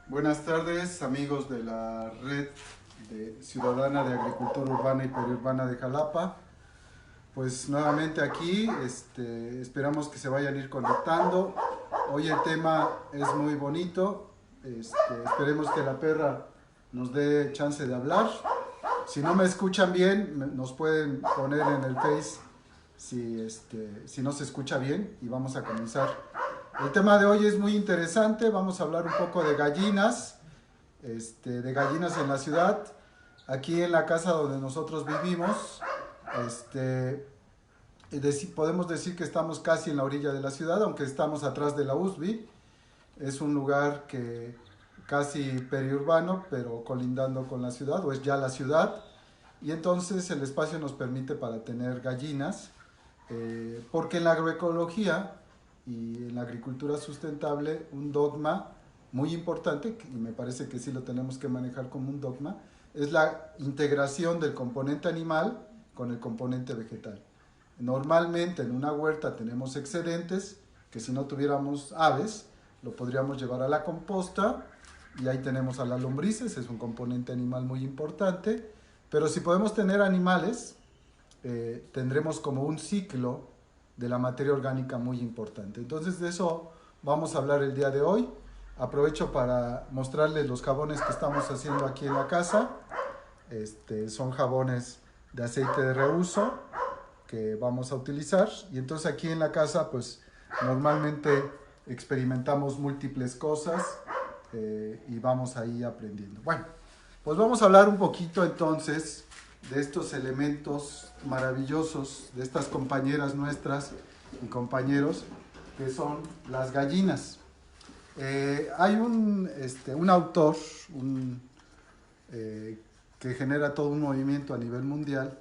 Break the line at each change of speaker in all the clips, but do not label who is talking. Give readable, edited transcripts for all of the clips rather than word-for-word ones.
Buenas tardes, amigos de la Red Ciudadana de Agricultura Urbana y Periurbana de Jalapa. Pues nuevamente aquí, esperamos que se vayan a ir conectando. Hoy el tema es muy bonito. Esperemos que la perra nos dé chance de hablar. Si no me escuchan bien, nos pueden poner en el Face si no se escucha bien, y vamos a comenzar. El tema de hoy es muy interesante. Vamos a hablar un poco de gallinas, de gallinas en la ciudad. Aquí en la casa donde nosotros vivimos, podemos decir que estamos casi en la orilla de la ciudad, aunque estamos atrás de la USB. Es un lugar que casi periurbano, pero colindando con la ciudad, o es ya la ciudad. Y entonces el espacio nos permite para tener gallinas, porque en la agroecología y en la agricultura sustentable, un dogma muy importante, y me parece que sí lo tenemos que manejar como un dogma, es la integración del componente animal con el componente vegetal. Normalmente en una huerta tenemos excedentes que si no tuviéramos aves, lo podríamos llevar a la composta y ahí tenemos a las lombrices, es un componente animal muy importante, pero si podemos tener animales, tendremos como un ciclo de la materia orgánica muy importante. Entonces de eso vamos a hablar el día de hoy. Aprovecho para mostrarles los jabones que estamos haciendo aquí en la casa. Son jabones de aceite de reuso que vamos a utilizar, y entonces aquí en la casa pues normalmente experimentamos múltiples cosas, y vamos ahí aprendiendo. Bueno, pues vamos a hablar un poquito entonces de estos elementos maravillosos, de estas compañeras nuestras y compañeros, que son las gallinas. Hay un autor que genera todo un movimiento a nivel mundial,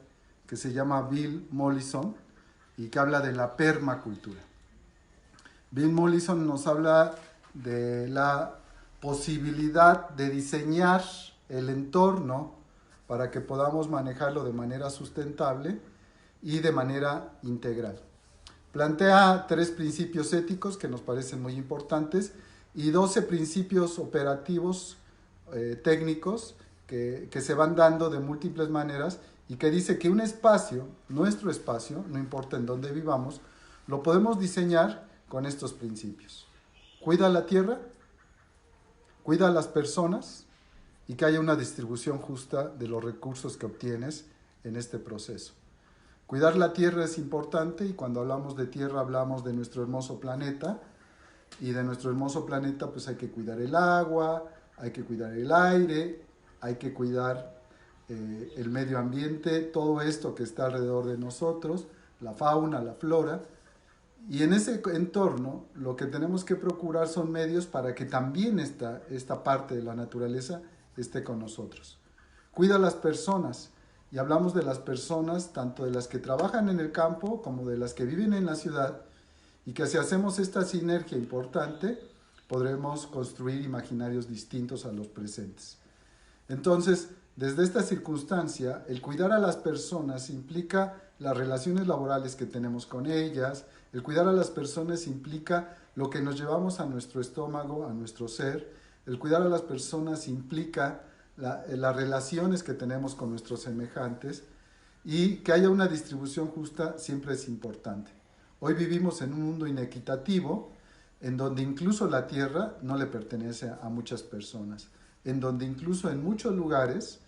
que se llama Bill Mollison, y que habla de la permacultura. Bill Mollison nos habla de la posibilidad de diseñar el entorno para que podamos manejarlo de manera sustentable y de manera integral. Plantea 3 principios éticos que nos parecen muy importantes y 12 principios operativos, técnicos, que se van dando de múltiples maneras, y que dice que un espacio, nuestro espacio, no importa en dónde vivamos, lo podemos diseñar con estos principios. Cuida la tierra, cuida a las personas, y que haya una distribución justa de los recursos que obtienes en este proceso. Cuidar la tierra es importante, y cuando hablamos de tierra hablamos de nuestro hermoso planeta, y de nuestro hermoso planeta pues hay que cuidar el agua, hay que cuidar el aire, hay que cuidar el medio ambiente, todo esto que está alrededor de nosotros, la fauna, la flora. Y en ese entorno lo que tenemos que procurar son medios para que también esta parte de la naturaleza esté con nosotros. Cuida a las personas, y hablamos de las personas tanto de las que trabajan en el campo como de las que viven en la ciudad, y que si hacemos esta sinergia importante podremos construir imaginarios distintos a los presentes. Entonces, desde esta circunstancia, el cuidar a las personas implica las relaciones laborales que tenemos con ellas. El cuidar a las personas implica lo que nos llevamos a nuestro estómago, a nuestro ser. El cuidar a las personas implica las relaciones que tenemos con nuestros semejantes, y que haya una distribución justa siempre es importante. Hoy vivimos en un mundo inequitativo, en donde incluso la tierra no le pertenece a muchas personas, en donde incluso en muchos lugares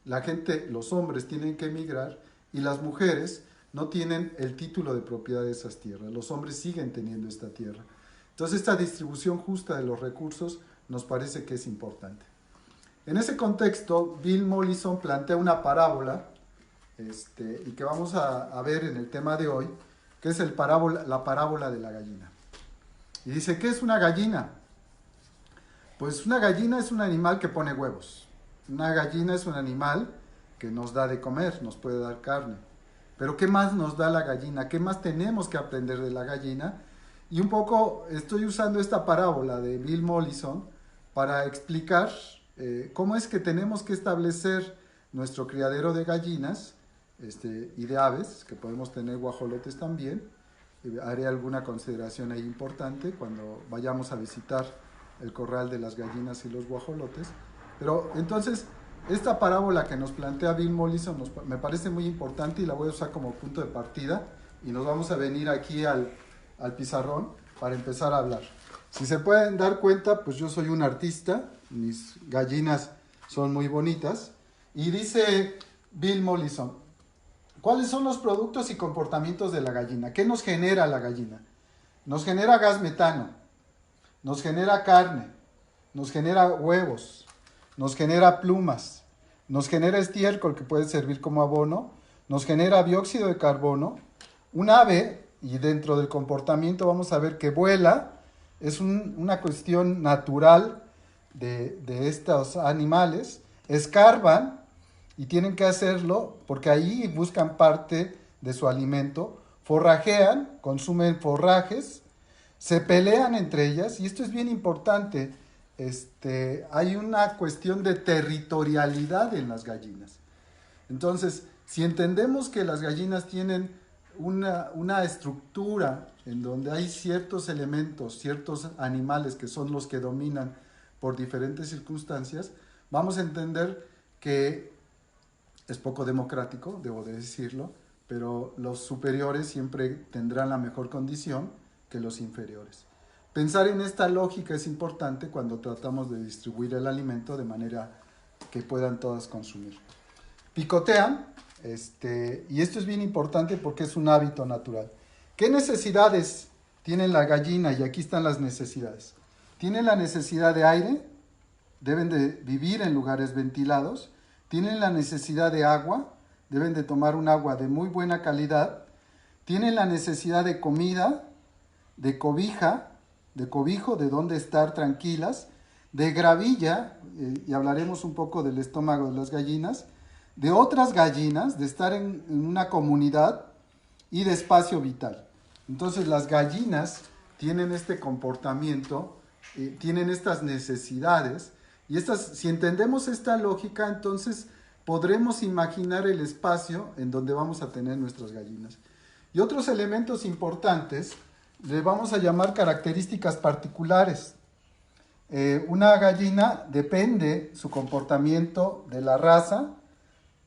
la gente, los hombres tienen que emigrar, y las mujeres no tienen el título de propiedad de esas tierras. Los hombres siguen teniendo esta tierra. Entonces esta distribución justa de los recursos nos parece que es importante. En ese contexto, Bill Mollison plantea una parábola, y que vamos a ver en el tema de hoy, que es la parábola de la gallina. Y dice, ¿qué es una gallina? Pues una gallina es un animal que pone huevos. Una gallina es un animal que nos da de comer, nos puede dar carne. Pero ¿qué más nos da la gallina? ¿Qué más tenemos que aprender de la gallina? Y un poco estoy usando esta parábola de Bill Mollison para explicar cómo es que tenemos que establecer nuestro criadero de gallinas, y de aves, que podemos tener guajolotes también. Haré alguna consideración ahí importante cuando vayamos a visitar el corral de las gallinas y los guajolotes. Pero entonces, esta parábola que nos plantea Bill Mollison me parece muy importante y la voy a usar como punto de partida y nos vamos a venir aquí al pizarrón para empezar a hablar. Si se pueden dar cuenta, pues yo soy un artista, mis gallinas son muy bonitas y dice Bill Mollison, ¿cuáles son los productos y comportamientos de la gallina? ¿Qué nos genera la gallina? Nos genera gas metano, nos genera carne, nos genera huevos, nos genera plumas, nos genera estiércol que puede servir como abono, nos genera dióxido de carbono. Un ave, y dentro del comportamiento vamos a ver que vuela, es una cuestión natural de estos animales, escarban y tienen que hacerlo porque ahí buscan parte de su alimento, forrajean, consumen forrajes, se pelean entre ellas y esto es bien importante. Hay una cuestión de territorialidad en las gallinas. Entonces, si entendemos que las gallinas tienen una estructura en donde hay ciertos elementos, ciertos animales que son los que dominan por diferentes circunstancias, vamos a entender que es poco democrático, debo de decirlo, pero los superiores siempre tendrán la mejor condición que los inferiores. Pensar en esta lógica es importante cuando tratamos de distribuir el alimento de manera que puedan todas consumir. Picotean, y esto es bien importante porque es un hábito natural. ¿Qué necesidades tiene la gallina? Y aquí están las necesidades. Tienen la necesidad de aire, deben de vivir en lugares ventilados, tienen la necesidad de agua, deben de tomar un agua de muy buena calidad, tienen la necesidad de comida, de cobija, de cobijo, de dónde estar tranquilas, de gravilla, y hablaremos un poco del estómago de las gallinas, de otras gallinas, de estar en una comunidad y de espacio vital. Entonces las gallinas tienen este comportamiento, tienen estas necesidades, y si entendemos esta lógica, entonces podremos imaginar el espacio en donde vamos a tener nuestras gallinas. Y otros elementos importantes le vamos a llamar características particulares. Una gallina depende su comportamiento de la raza,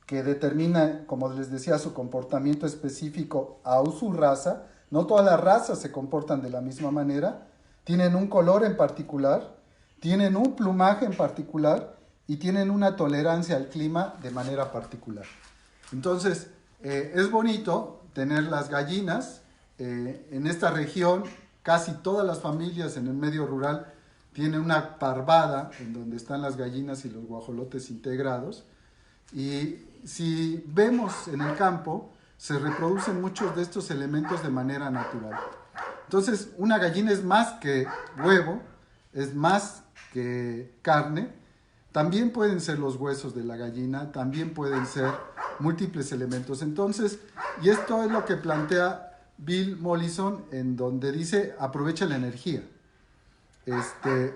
que determina, como les decía, su comportamiento específico a su raza. No todas las razas se comportan de la misma manera, tienen un color en particular, tienen un plumaje en particular y tienen una tolerancia al clima de manera particular. Entonces, es bonito tener las gallinas. En esta región, casi todas las familias en el medio rural tienen una parvada en donde están las gallinas y los guajolotes integrados. Y si vemos en el campo, se reproducen muchos de estos elementos de manera natural. Entonces, una gallina es más que huevo, es más que carne. También pueden ser los huesos de la gallina, también pueden ser múltiples elementos. Entonces, y esto es lo que plantea Bill Mollison, en donde dice, aprovecha la energía.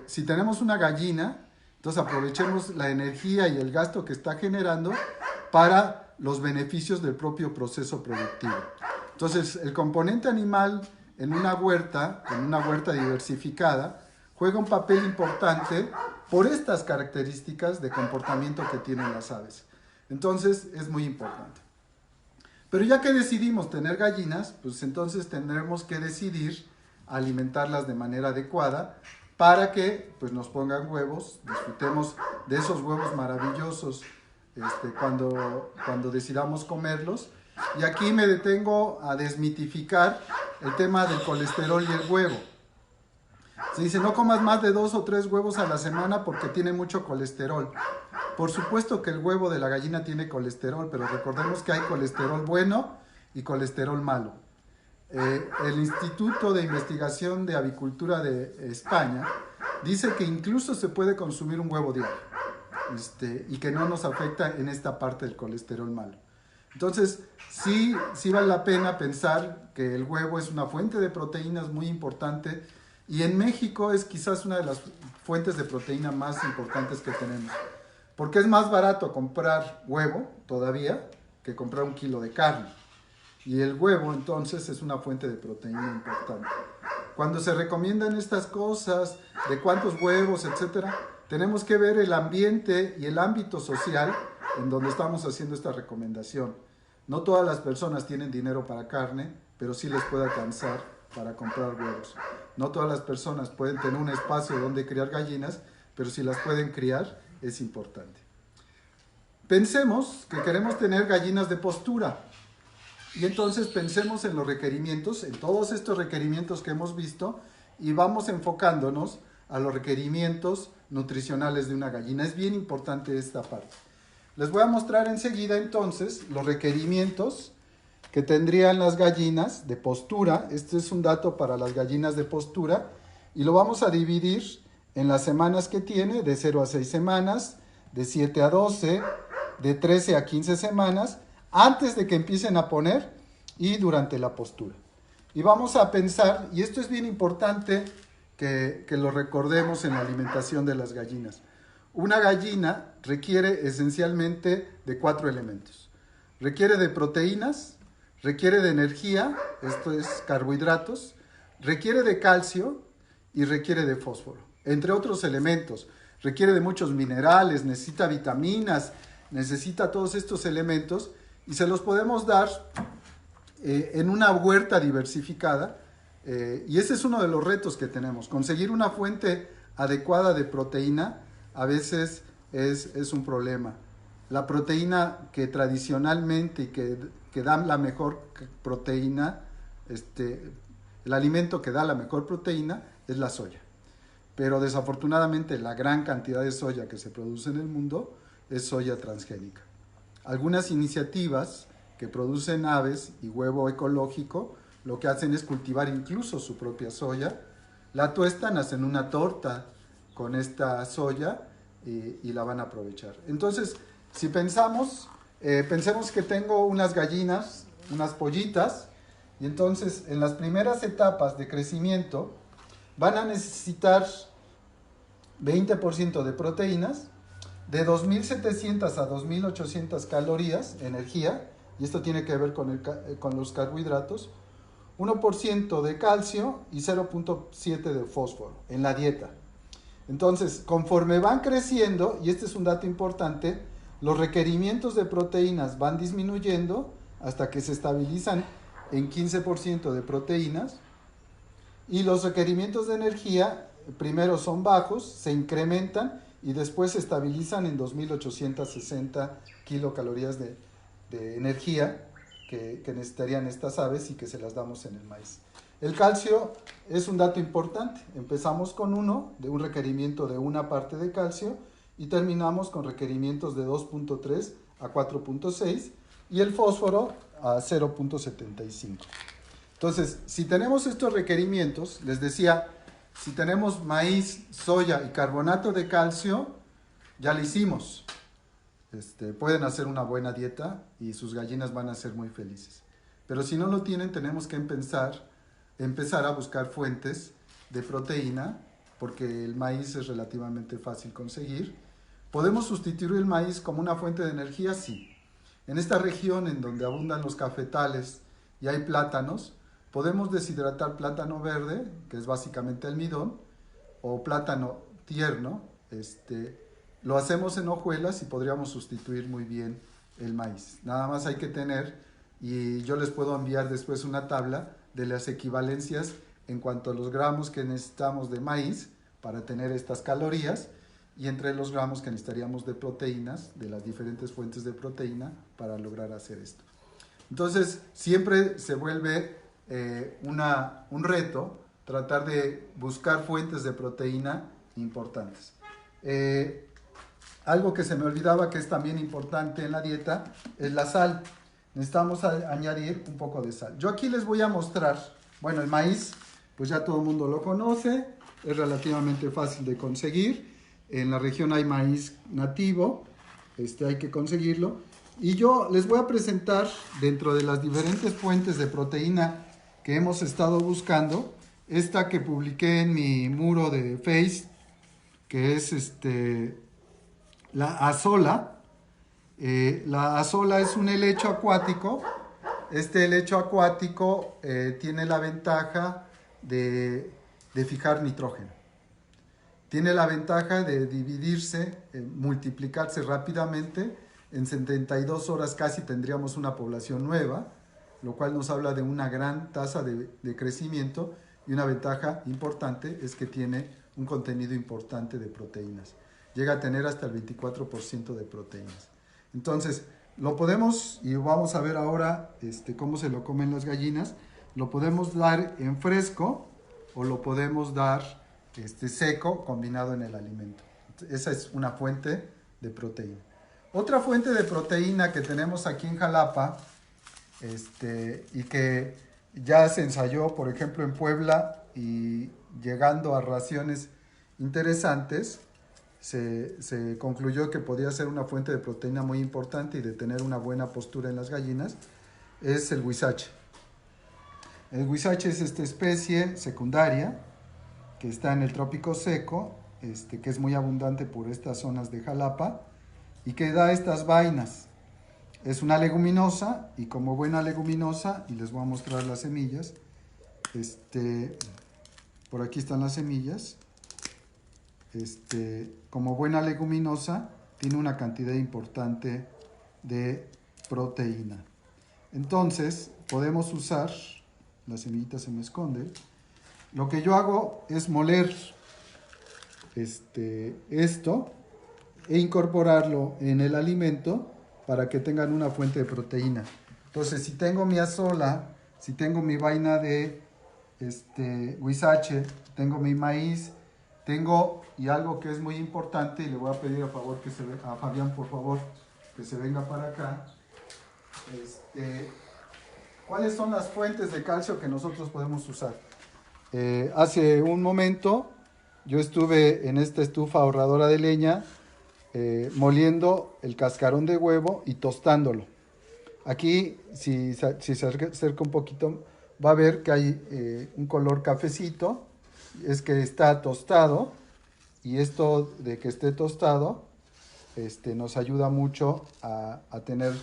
Si tenemos una gallina, entonces aprovechemos la energía y el gasto que está generando para los beneficios del propio proceso productivo. Entonces, el componente animal en una huerta diversificada, juega un papel importante por estas características de comportamiento que tienen las aves. Entonces, es muy importante. Pero ya que decidimos tener gallinas, pues entonces tendremos que decidir alimentarlas de manera adecuada para que pues, nos pongan huevos, disfrutemos de esos huevos maravillosos cuando decidamos comerlos. Y aquí me detengo a desmitificar el tema del colesterol y el huevo. Se dice, no comas más de 2 o 3 huevos a la semana porque tiene mucho colesterol. Por supuesto que el huevo de la gallina tiene colesterol, pero recordemos que hay colesterol bueno y colesterol malo. El Instituto de Investigación de Avicultura de España dice que incluso se puede consumir un huevo diario y que no nos afecta en esta parte del colesterol malo. Entonces, sí vale la pena pensar que el huevo es una fuente de proteínas muy importante y en México es quizás una de las fuentes de proteína más importantes que tenemos. Porque es más barato comprar huevo todavía que comprar 1 kilo de carne. Y el huevo entonces es una fuente de proteína importante. cuando se recomiendan estas cosas de cuántos huevos, etcétera, tenemos que ver el ambiente y el ámbito social en donde estamos haciendo esta recomendación. No todas las personas tienen dinero para carne, pero sí les puede alcanzar para comprar huevos. No todas las personas pueden tener un espacio donde criar gallinas, pero si las pueden criar, es importante. Pensemos que queremos tener gallinas de postura. Y entonces pensemos en los requerimientos, en todos estos requerimientos que hemos visto, y vamos enfocándonos a los requerimientos nutricionales de una gallina. Es bien importante esta parte. Les voy a mostrar enseguida entonces los requerimientos que tendrían las gallinas de postura. Este es un dato para las gallinas de postura y lo vamos a dividir en las semanas que tiene, de 0 a 6 semanas, de 7 a 12, de 13 a 15 semanas, antes de que empiecen a poner y durante la postura. Y vamos a pensar, y esto es bien importante que lo recordemos en la alimentación de las gallinas. Una gallina requiere esencialmente de 4 elementos. Requiere de proteínas, requiere de energía, esto es carbohidratos, requiere de calcio y requiere de fósforo, entre otros elementos. Requiere de muchos minerales, necesita vitaminas, necesita todos estos elementos y se los podemos dar en una huerta diversificada. Y ese es uno de los retos que tenemos, conseguir una fuente adecuada de proteína. A veces es un problema. La proteína que tradicionalmente y que da la mejor proteína, el alimento que da la mejor proteína es la soya. Pero desafortunadamente la gran cantidad de soya que se produce en el mundo es soya transgénica. Algunas iniciativas que producen aves y huevo ecológico lo que hacen es cultivar incluso su propia soya, la tuestan, hacen una torta con esta soya y la van a aprovechar. Entonces, si pensemos que tengo unas gallinas, unas pollitas, y entonces en las primeras etapas de crecimiento van a necesitar 20% de proteínas, de 2.700 a 2.800 calorías, energía, y esto tiene que ver con los carbohidratos, 1% de calcio y 0.7 de fósforo en la dieta. Entonces, conforme van creciendo, y este es un dato importante, los requerimientos de proteínas van disminuyendo hasta que se estabilizan en 15% de proteínas, y los requerimientos de energía primero son bajos, se incrementan y después se estabilizan en 2.860 kilocalorías de energía que necesitarían estas aves y que se las damos en el maíz. El calcio es un dato importante. Empezamos con un requerimiento de una parte de calcio y terminamos con requerimientos de 2.3 a 4.6 y el fósforo a 0.75. Entonces, si tenemos estos requerimientos, les decía, si tenemos maíz, soya y carbonato de calcio, ya lo hicimos. Pueden hacer una buena dieta y sus gallinas van a ser muy felices. Pero si no lo tienen, tenemos que empezar a buscar fuentes de proteína, porque el maíz es relativamente fácil conseguir. ¿Podemos sustituir el maíz como una fuente de energía? Sí. En esta región en donde abundan los cafetales y hay plátanos, podemos deshidratar plátano verde, que es básicamente almidón, o plátano tierno. Lo hacemos en hojuelas y podríamos sustituir muy bien el maíz. Nada más hay que tener, y yo les puedo enviar después una tabla de las equivalencias en cuanto a los gramos que necesitamos de maíz para tener estas calorías y entre los gramos que necesitaríamos de proteínas, de las diferentes fuentes de proteína para lograr hacer esto. Entonces, siempre se vuelve un reto tratar de buscar fuentes de proteína importantes. Algo que se me olvidaba que es también importante en la dieta es la sal. Necesitamos añadir un poco de sal. Yo aquí les voy a mostrar, bueno, el maíz, pues ya todo el mundo lo conoce, es relativamente fácil de conseguir. En la región hay maíz nativo, hay que conseguirlo. Y yo les voy a presentar, dentro de las diferentes fuentes de proteína que hemos estado buscando, esta que publiqué en mi muro de Face, que es la azola. La azola es un helecho acuático. Este helecho acuático tiene la ventaja de, de fijar nitrógeno. Tiene la ventaja de dividirse, multiplicarse rápidamente. En 72 horas casi tendríamos una población nueva, lo cual nos habla de una gran tasa de crecimiento, y una ventaja importante es que tiene un contenido importante de proteínas. Llega a tener hasta el 24% de proteínas. Entonces, lo podemos, y vamos a ver ahora cómo se lo comen las gallinas, lo podemos dar en fresco o lo podemos dar seco combinado en el alimento. Esa es una fuente de proteína. Otra fuente de proteína que tenemos aquí en Jalapa y que ya se ensayó, por ejemplo, en Puebla, y llegando a raciones interesantes, se concluyó que podía ser una fuente de proteína muy importante y de tener una buena postura en las gallinas, es el huizache. El huizache es esta especie secundaria que está en el trópico seco, que es muy abundante por estas zonas de Jalapa y que da estas vainas. Es una leguminosa, y como buena leguminosa, y les voy a mostrar las semillas, por aquí están las semillas, como buena leguminosa tiene una cantidad importante de proteína. Entonces podemos usar, la semillita se me esconde, lo que yo hago es moler esto e incorporarlo en el alimento para que tengan una fuente de proteína. Entonces, si tengo mi azola, si tengo mi vaina de huizache, tengo mi maíz, tengo, y algo que es muy importante, y le voy a pedir a Fabián, por favor, que se venga para acá, ¿cuáles son las fuentes de calcio que nosotros podemos usar? Hace un momento yo estuve en esta estufa ahorradora de leña moliendo el cascarón de huevo y tostándolo. Aquí, si se acerca un poquito, va a ver que hay un color cafecito, es que está tostado, y esto de que esté tostado nos ayuda mucho a tener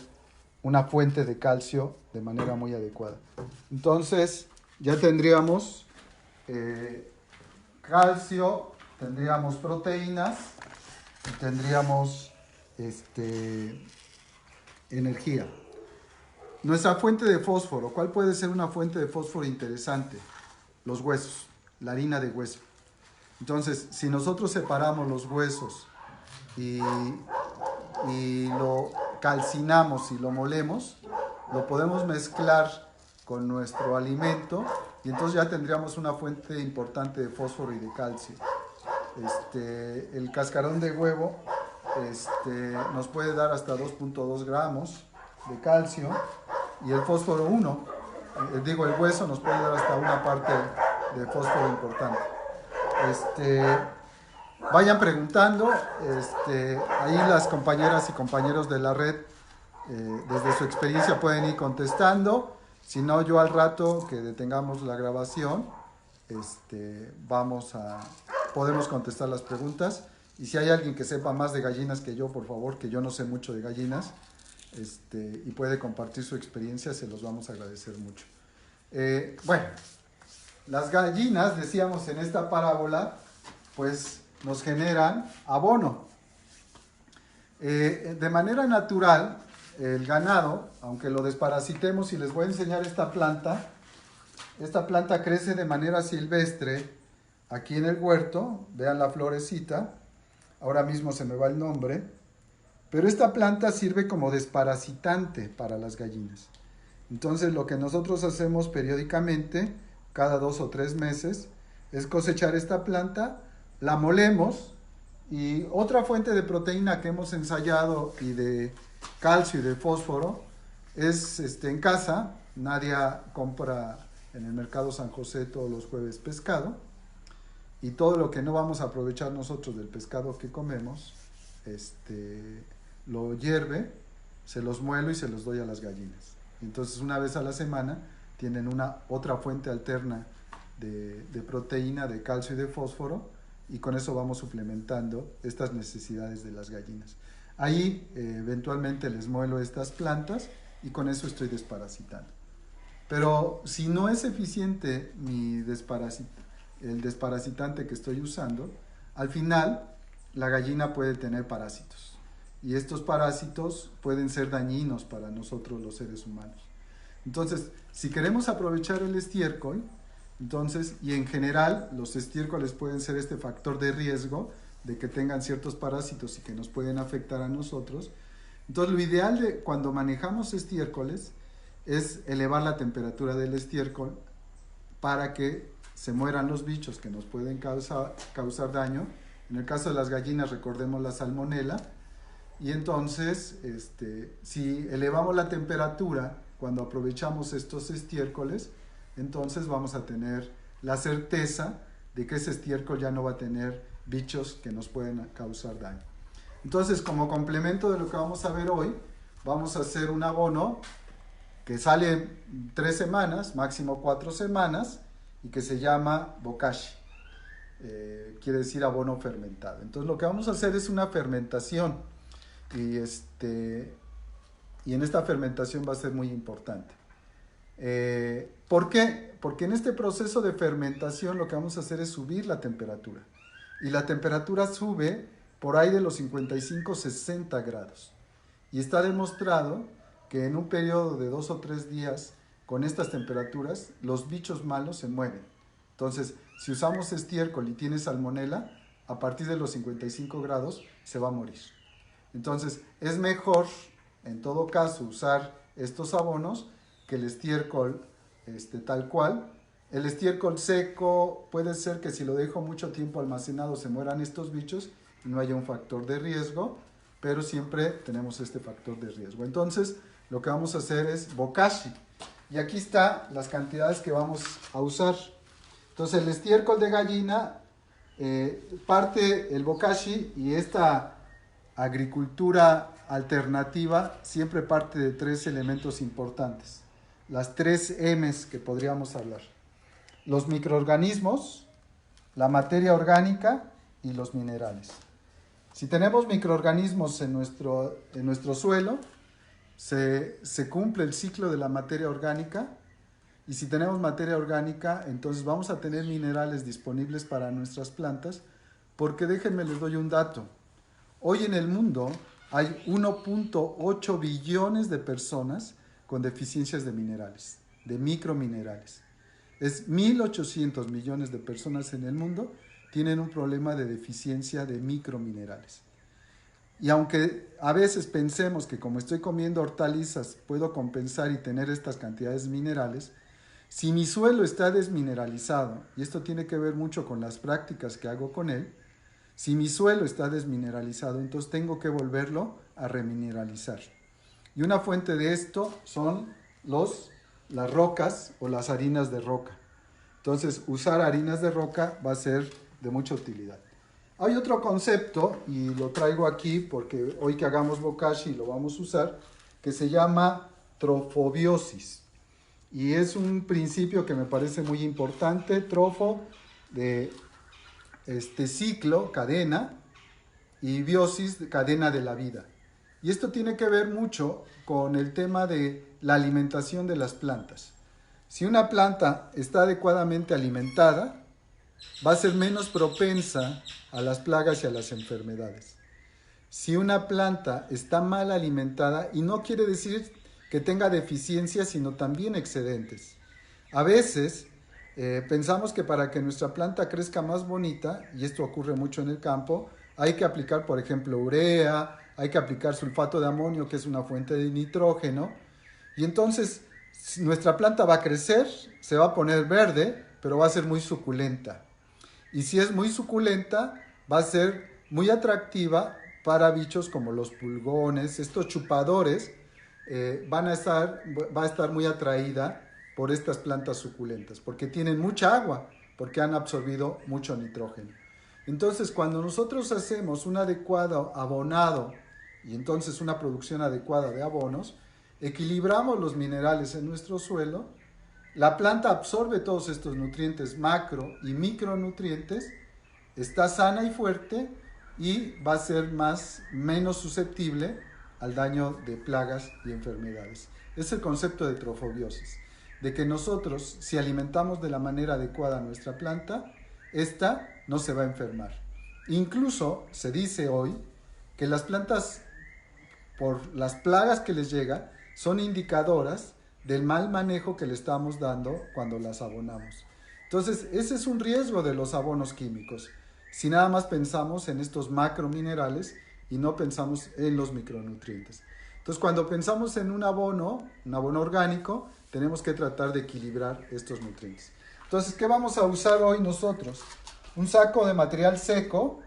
una fuente de calcio de manera muy adecuada. Entonces, ya tendríamos calcio, tendríamos proteínas y tendríamos energía. Nuestra fuente de fósforo, ¿cuál puede ser una fuente de fósforo interesante? Los huesos, la harina de hueso. Entonces, si nosotros separamos los huesos y lo calcinamos y lo molemos, lo podemos mezclar con nuestro alimento, y entonces ya tendríamos una fuente importante de fósforo y de calcio. El cascarón de huevo nos puede dar hasta 2.2 gramos de calcio, y el fósforo 1, el hueso nos puede dar hasta una parte de fósforo importante. Vayan preguntando, ahí las compañeras y compañeros de la red, desde su experiencia pueden ir contestando. Si no, yo al rato que detengamos la grabación, podemos contestar las preguntas. Y si hay alguien que sepa más de gallinas que yo, por favor, que yo no sé mucho de gallinas, y puede compartir su experiencia, se los vamos a agradecer mucho. Bueno, las gallinas, decíamos en esta parábola, pues nos generan abono. De manera natural, el ganado, aunque lo desparasitemos, y les voy a enseñar esta planta crece de manera silvestre aquí en el huerto, vean la florecita, ahora mismo se me va el nombre, pero esta planta sirve como desparasitante para las gallinas. Entonces lo que nosotros hacemos periódicamente, cada 2 o 3 meses, es cosechar esta planta, la molemos, y otra fuente de proteína que hemos ensayado y de calcio y de fósforo es en casa. Nadia compra en el mercado San José todos los jueves pescado, y todo lo que no vamos a aprovechar nosotros del pescado que comemos, lo hierve, se los muelo y se los doy a las gallinas. Entonces una vez a la semana tienen otra fuente alterna de proteína, de calcio y de fósforo, y con eso vamos suplementando estas necesidades de las gallinas. Ahí eventualmente les muelo estas plantas y con eso estoy desparasitando. Pero si no es eficiente el desparasitante que estoy usando, al final la gallina puede tener parásitos. Y estos parásitos pueden ser dañinos para nosotros los seres humanos. Entonces, si queremos aprovechar el estiércol, entonces, y en general los estiércoles pueden ser este factor de riesgo de que tengan ciertos parásitos y que nos pueden afectar a nosotros. Entonces, lo ideal de cuando manejamos estiércoles es elevar la temperatura del estiércol para que se mueran los bichos que nos pueden causar daño. En el caso de las gallinas, recordemos la salmonela. Y entonces, si elevamos la temperatura cuando aprovechamos estos estiércoles, entonces vamos a tener la certeza de que ese estiércol ya no va a tener bichos que nos pueden causar daño. Entonces, como complemento de lo que vamos a ver hoy, vamos a hacer un abono que sale en 3 semanas, máximo 4 semanas, y que se llama bokashi. Quiere decir abono fermentado. Entonces, lo que vamos a hacer es una fermentación. Y en esta fermentación va a ser muy importante. ¿Por qué? Porque en este proceso de fermentación lo que vamos a hacer es subir la temperatura. Y la temperatura sube por ahí de los 55-60 grados. Y está demostrado que en un periodo de 2 o 3 días, con estas temperaturas, los bichos malos se mueren. Entonces, si usamos estiércol y tiene salmonela, a partir de los 55 grados se va a morir. Entonces, es mejor, en todo caso, usar estos abonos que el estiércol tal cual. El estiércol seco puede ser que si lo dejo mucho tiempo almacenado se mueran estos bichos y no haya un factor de riesgo, pero siempre tenemos este factor de riesgo. Entonces, lo que vamos a hacer es bokashi. Y aquí están las cantidades que vamos a usar. Entonces, el estiércol de gallina parte el bokashi, y esta agricultura alternativa siempre parte de 3 elementos importantes. Las 3 M's que podríamos hablar: los microorganismos, la materia orgánica y los minerales. Si tenemos microorganismos en nuestro suelo, se cumple el ciclo de la materia orgánica, y si tenemos materia orgánica, entonces vamos a tener minerales disponibles para nuestras plantas, porque déjenme les doy un dato. Hoy en el mundo hay 1.8 billones de personas con deficiencias de minerales, de microminerales. Es 1.800 millones de personas en el mundo tienen un problema de deficiencia de microminerales. Y aunque a veces pensemos que como estoy comiendo hortalizas puedo compensar y tener estas cantidades minerales, si mi suelo está desmineralizado, y esto tiene que ver mucho con las prácticas que hago con él, si mi suelo está desmineralizado, entonces tengo que volverlo a remineralizar. Y una fuente de esto son las rocas o las harinas de roca. Entonces, usar harinas de roca va a ser de mucha utilidad. Hay otro concepto, y lo traigo aquí porque hoy que hagamos bokashi lo vamos a usar, que se llama trofobiosis. Y es un principio que me parece muy importante. Trofo de ciclo, cadena, y biosis, cadena de la vida. Y esto tiene que ver mucho con el tema de la alimentación de las plantas. Si una planta está adecuadamente alimentada, va a ser menos propensa a las plagas y a las enfermedades. Si una planta está mal alimentada, y no quiere decir que tenga deficiencias, sino también excedentes. A veces pensamos que para que nuestra planta crezca más bonita, y esto ocurre mucho en el campo, hay que aplicar, por ejemplo, urea, hay que aplicar sulfato de amonio, que es una fuente de nitrógeno, y entonces nuestra planta va a crecer, se va a poner verde, pero va a ser muy suculenta. Y si es muy suculenta, va a ser muy atractiva para bichos como los pulgones. Estos chupadores va a estar muy atraída por estas plantas suculentas, porque tienen mucha agua, porque han absorbido mucho nitrógeno. Entonces, cuando nosotros hacemos un adecuado abonado y entonces una producción adecuada de abonos, equilibramos los minerales en nuestro suelo, la planta absorbe todos estos nutrientes macro y micronutrientes, está sana y fuerte y va a ser menos susceptible al daño de plagas y enfermedades. Es el concepto de trofobiosis. de que nosotros, si alimentamos de la manera adecuada a nuestra planta, esta no se va a enfermar. Incluso se dice hoy que las plantas, por las plagas que les llega, son indicadoras del mal manejo que le estamos dando cuando las abonamos. Entonces, ese es un riesgo de los abonos químicos. Si nada más pensamos en estos macrominerales y no pensamos en los micronutrientes. Entonces, cuando pensamos en un abono orgánico, tenemos que tratar de equilibrar estos nutrientes. Entonces, ¿qué vamos a usar hoy nosotros? Un saco de material seco.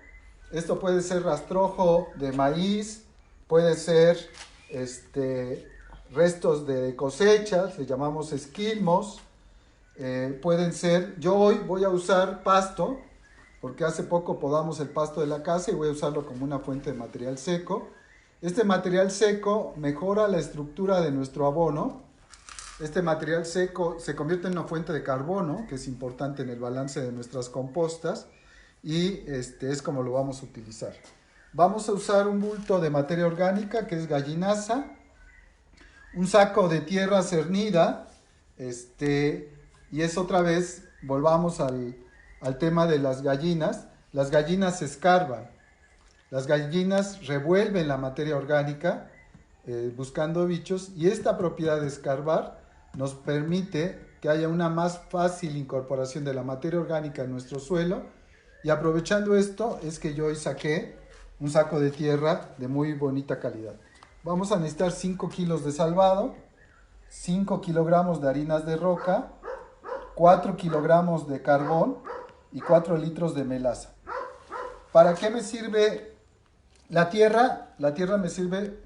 Esto puede ser rastrojo de maíz, puede ser restos de cosechas, le llamamos esquilmos. Pueden ser, yo hoy voy a usar pasto, porque hace poco podamos el pasto de la casa y voy a usarlo como una fuente de material seco. Este material seco mejora la estructura de nuestro abono. Este material seco se convierte en una fuente de carbono, que es importante en el balance de nuestras compostas, y es como lo vamos a utilizar. Vamos a usar un bulto de materia orgánica, que es gallinaza, un saco de tierra cernida, y es otra vez, volvamos al tema de las gallinas. Las gallinas se escarban, las gallinas revuelven la materia orgánica buscando bichos, y esta propiedad de escarbar nos permite que haya una más fácil incorporación de la materia orgánica en nuestro suelo. Y aprovechando esto es que yo hoy saqué un saco de tierra de muy bonita calidad. Vamos a necesitar 5 kilos de salvado, 5 kilogramos de harinas de roca, 4 kilogramos de carbón y 4 litros de melaza. ¿Para qué me sirve la tierra? La tierra me sirve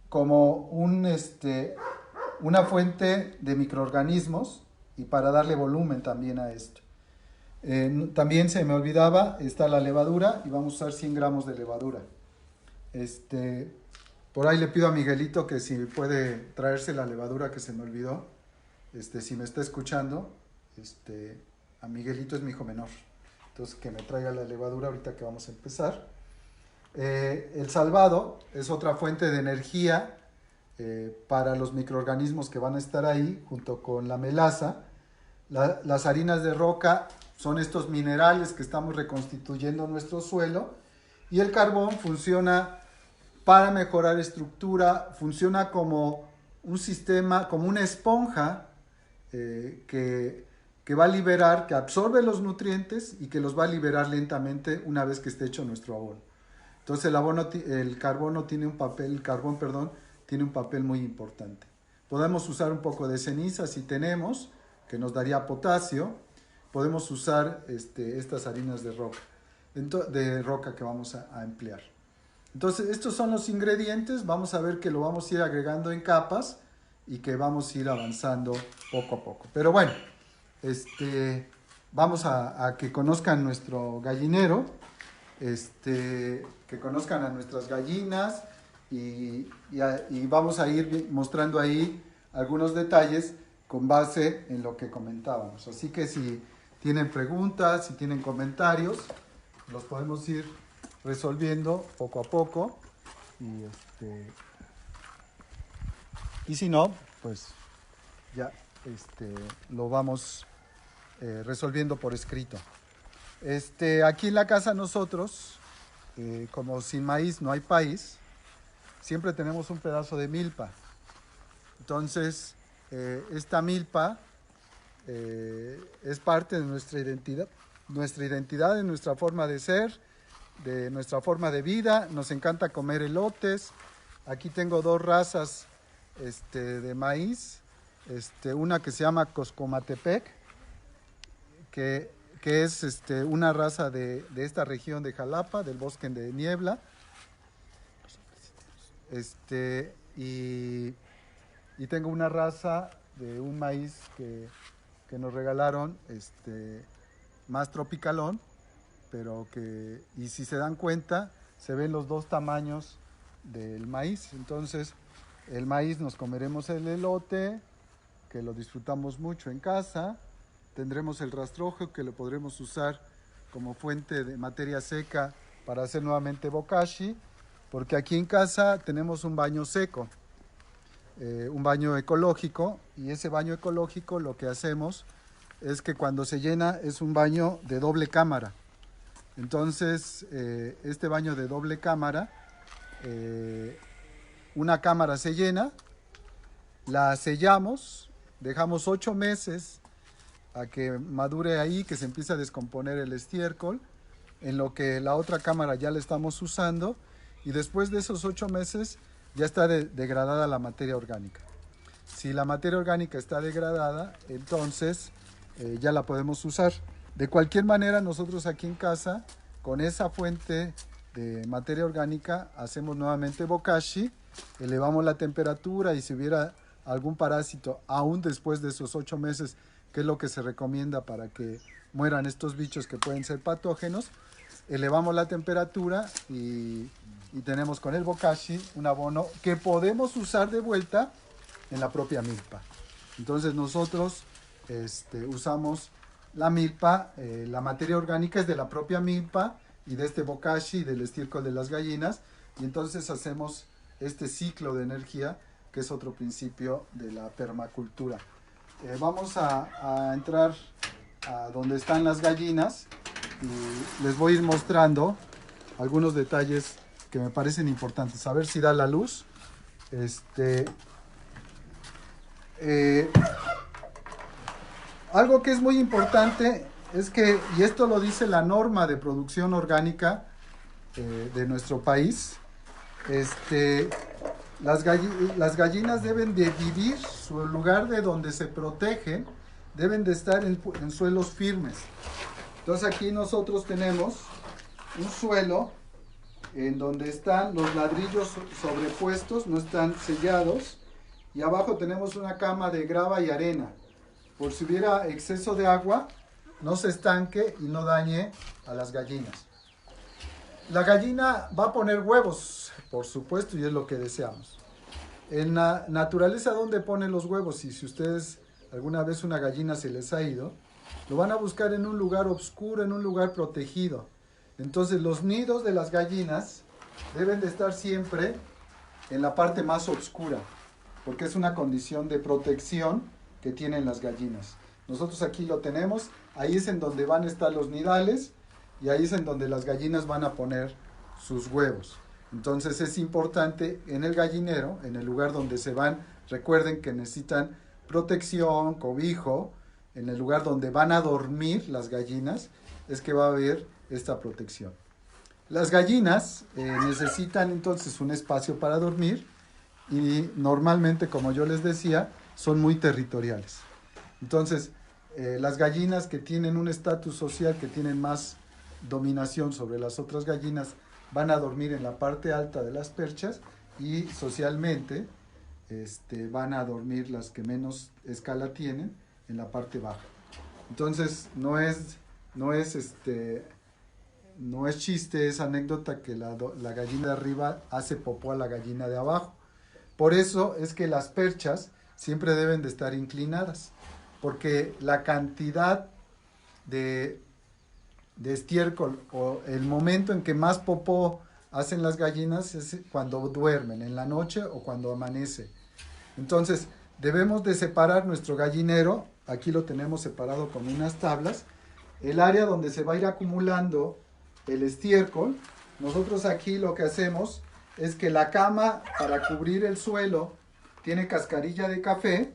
como una fuente de microorganismos y para darle volumen también a esto. También se me olvidaba, está la levadura, y vamos a usar 100 gramos de levadura. Por ahí le pido a Miguelito que si puede traerse la levadura que se me olvidó. Si me está escuchando, a Miguelito es mi hijo menor. Entonces que me traiga la levadura ahorita que vamos a empezar. El salvado es otra fuente de energía para los microorganismos que van a estar ahí, junto con la melaza. Las harinas de roca son estos minerales que estamos reconstituyendo nuestro suelo, y el carbón funciona para mejorar estructura, funciona como un sistema, como una esponja que va a liberar, que absorbe los nutrientes y que los va a liberar lentamente una vez que esté hecho nuestro abono. Entonces el carbón tiene un papel muy importante. Podemos usar un poco de ceniza si tenemos, que nos daría potasio. Podemos usar estas harinas de roca que vamos a emplear. Entonces, estos son los ingredientes. Vamos a ver que lo vamos a ir agregando en capas y que vamos a ir avanzando poco a poco. Pero bueno, vamos a que conozcan nuestro gallinero, que conozcan a nuestras gallinas, y vamos a ir mostrando ahí algunos detalles con base en lo que comentábamos. Así que si tienen preguntas, si tienen comentarios, los podemos ir resolviendo poco a poco, y si no, pues ya lo vamos resolviendo por escrito. Aquí en la casa nosotros, como sin maíz no hay país, siempre tenemos un pedazo de milpa. Entonces, esta milpa es parte de nuestra identidad, de nuestra forma de ser, de nuestra forma de vida. Nos encanta comer elotes. Aquí tengo 2 razas de maíz, una que se llama Coscomatepec, que es una raza de esta región de Jalapa, del bosque de niebla, y tengo una raza de un maíz que nos regalaron, más tropicalón, pero y si se dan cuenta, se ven los 2 tamaños del maíz. Entonces, el maíz nos comeremos el elote, que lo disfrutamos mucho en casa. Tendremos el rastrojo, que lo podremos usar como fuente de materia seca para hacer nuevamente bokashi, porque aquí en casa tenemos un baño seco. un baño ecológico, y ese baño ecológico lo que hacemos es que cuando se llena es un baño de doble cámara. Entonces, este baño de doble cámara, una cámara se llena, la sellamos, dejamos 8 meses a que madure ahí, que se empiece a descomponer el estiércol, en lo que la otra cámara ya la estamos usando, y después de esos 8 meses ya está degradada la materia orgánica. Si la materia orgánica está degradada, entonces ya la podemos usar. De cualquier manera, nosotros aquí en casa, con esa fuente de materia orgánica, hacemos nuevamente bokashi, elevamos la temperatura, y si hubiera algún parásito, aún después de esos 8 meses, que es lo que se recomienda para que mueran estos bichos que pueden ser patógenos, elevamos la temperatura y tenemos con el bokashi un abono que podemos usar de vuelta en la propia milpa. Entonces nosotros usamos la milpa, la materia orgánica es de la propia milpa y de este bokashi y del estiércol de las gallinas, y entonces hacemos este ciclo de energía, que es otro principio de la permacultura. Vamos a entrar a donde están las gallinas y les voy a ir mostrando algunos detalles que me parecen importantes. A ver si da la luz. Algo que es muy importante es que, y esto lo dice la norma de producción orgánica de nuestro país, las gallinas deben de vivir, su lugar de donde se protegen, deben de estar en suelos firmes. Entonces aquí nosotros tenemos un suelo en donde están los ladrillos sobrepuestos, no están sellados, y abajo tenemos una cama de grava y arena. Por si hubiera exceso de agua, no se estanque y no dañe a las gallinas. La gallina va a poner huevos, por supuesto, y es lo que deseamos. En la naturaleza, ¿dónde ponen los huevos? Y si ustedes alguna vez una gallina se les ha ido, lo van a buscar en un lugar oscuro, en un lugar protegido. Entonces los nidos de las gallinas deben de estar siempre en la parte más oscura, porque es una condición de protección que tienen las gallinas. Nosotros aquí lo tenemos, ahí es en donde van a estar los nidales, y ahí es en donde las gallinas van a poner sus huevos. Entonces es importante en el gallinero, en el lugar donde se van, recuerden que necesitan protección, cobijo, en el lugar donde van a dormir las gallinas, es que va a haber esta protección. Las gallinas necesitan entonces un espacio para dormir, y normalmente, como yo les decía, son muy territoriales. Entonces, las gallinas que tienen un estatus social, que tienen más dominación sobre las otras gallinas, van a dormir en la parte alta de las perchas, y socialmente van a dormir las que menos escala tienen en la parte baja. Entonces no es chiste esa anécdota que la gallina de arriba hace popó a la gallina de abajo. Por eso es que las perchas siempre deben de estar inclinadas, porque la cantidad de estiércol, o el momento en que más popó hacen las gallinas, es cuando duermen, en la noche o cuando amanece. Entonces debemos de separar nuestro gallinero, aquí lo tenemos separado con unas tablas, el área donde se va a ir acumulando el estiércol. Nosotros aquí lo que hacemos es que la cama, para cubrir el suelo, tiene cascarilla de café,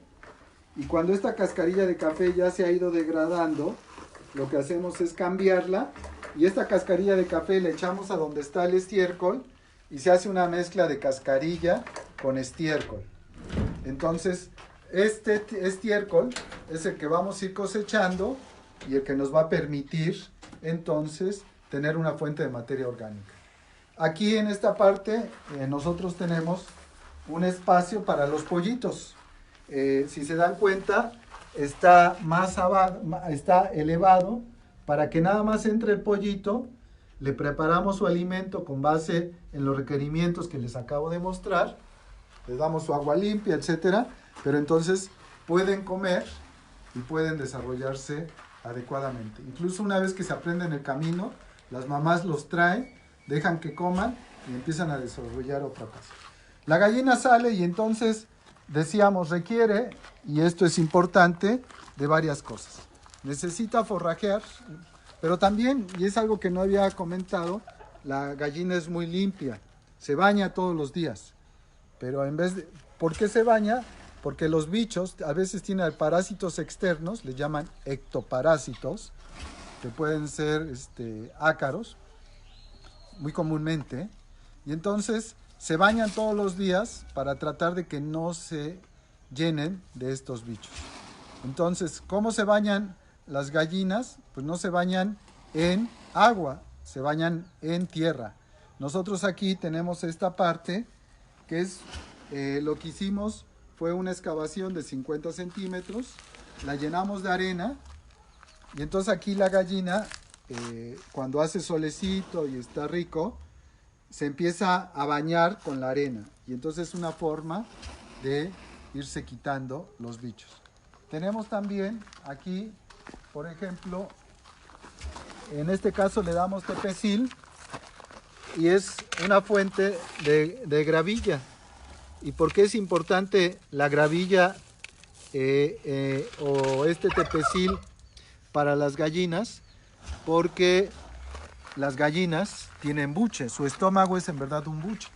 y cuando esta cascarilla de café ya se ha ido degradando, lo que hacemos es cambiarla, y esta cascarilla de café le echamos a donde está el estiércol, y se hace una mezcla de cascarilla con estiércol. Entonces este estiércol es el que vamos a ir cosechando, y el que nos va a permitir entonces tener una fuente de materia orgánica. Aquí en esta parte nosotros tenemos un espacio para los pollitos. Si se dan cuenta, está elevado, para que nada más entre el pollito, le preparamos su alimento con base en los requerimientos que les acabo de mostrar, les damos su agua limpia, etcétera, pero entonces pueden comer y pueden desarrollarse adecuadamente. Incluso una vez que se aprenden el camino, las mamás los traen, dejan que coman y empiezan a desarrollar otra cosa. La gallina sale y entonces decíamos, requiere, y esto es importante, de varias cosas. Necesita forrajear, pero también, y es algo que no había comentado, la gallina es muy limpia, se baña todos los días, pero en vez de... ¿Por qué se baña? Porque los bichos a veces tienen parásitos externos, le llaman ectoparásitos, que pueden ser ácaros, muy comúnmente, y entonces se bañan todos los días para tratar de que no se llenen de estos bichos. Entonces, ¿cómo se bañan las gallinas? Pues no se bañan en agua, se bañan en tierra. Nosotros aquí tenemos esta parte que es lo que hicimos fue una excavación de 50 centímetros, la llenamos de arena y entonces aquí la gallina cuando hace solecito y está rico se empieza a bañar con la arena y entonces es una forma de irse quitando los bichos. Tenemos también aquí, por ejemplo, en este caso le damos tepecil y es una fuente de gravilla. ¿Y por qué es importante la gravilla o este tepecil para las gallinas? Porque las gallinas tienen buche, su estómago es en verdad un buche.